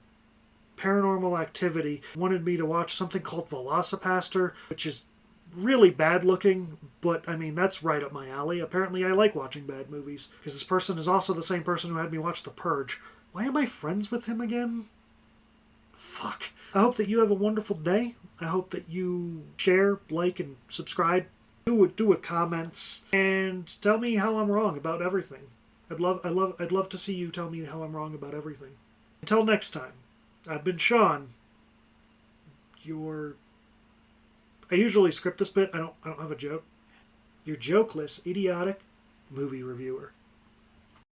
Paranormal Activity wanted me to watch something called Velocipaster, which is really bad looking, but I mean, that's right up my alley. Apparently I like watching bad movies, because this person is also the same person who had me watch The Purge. Why am I friends with him again? Fuck. I hope that you have a wonderful day. I hope that you share, like, and subscribe. Do a comments, and tell me how I'm wrong about everything. I'd love to see you tell me how I'm wrong about everything. Until next time, I've been Sean. I usually script this bit. I don't have a joke. Your jokeless, idiotic movie reviewer.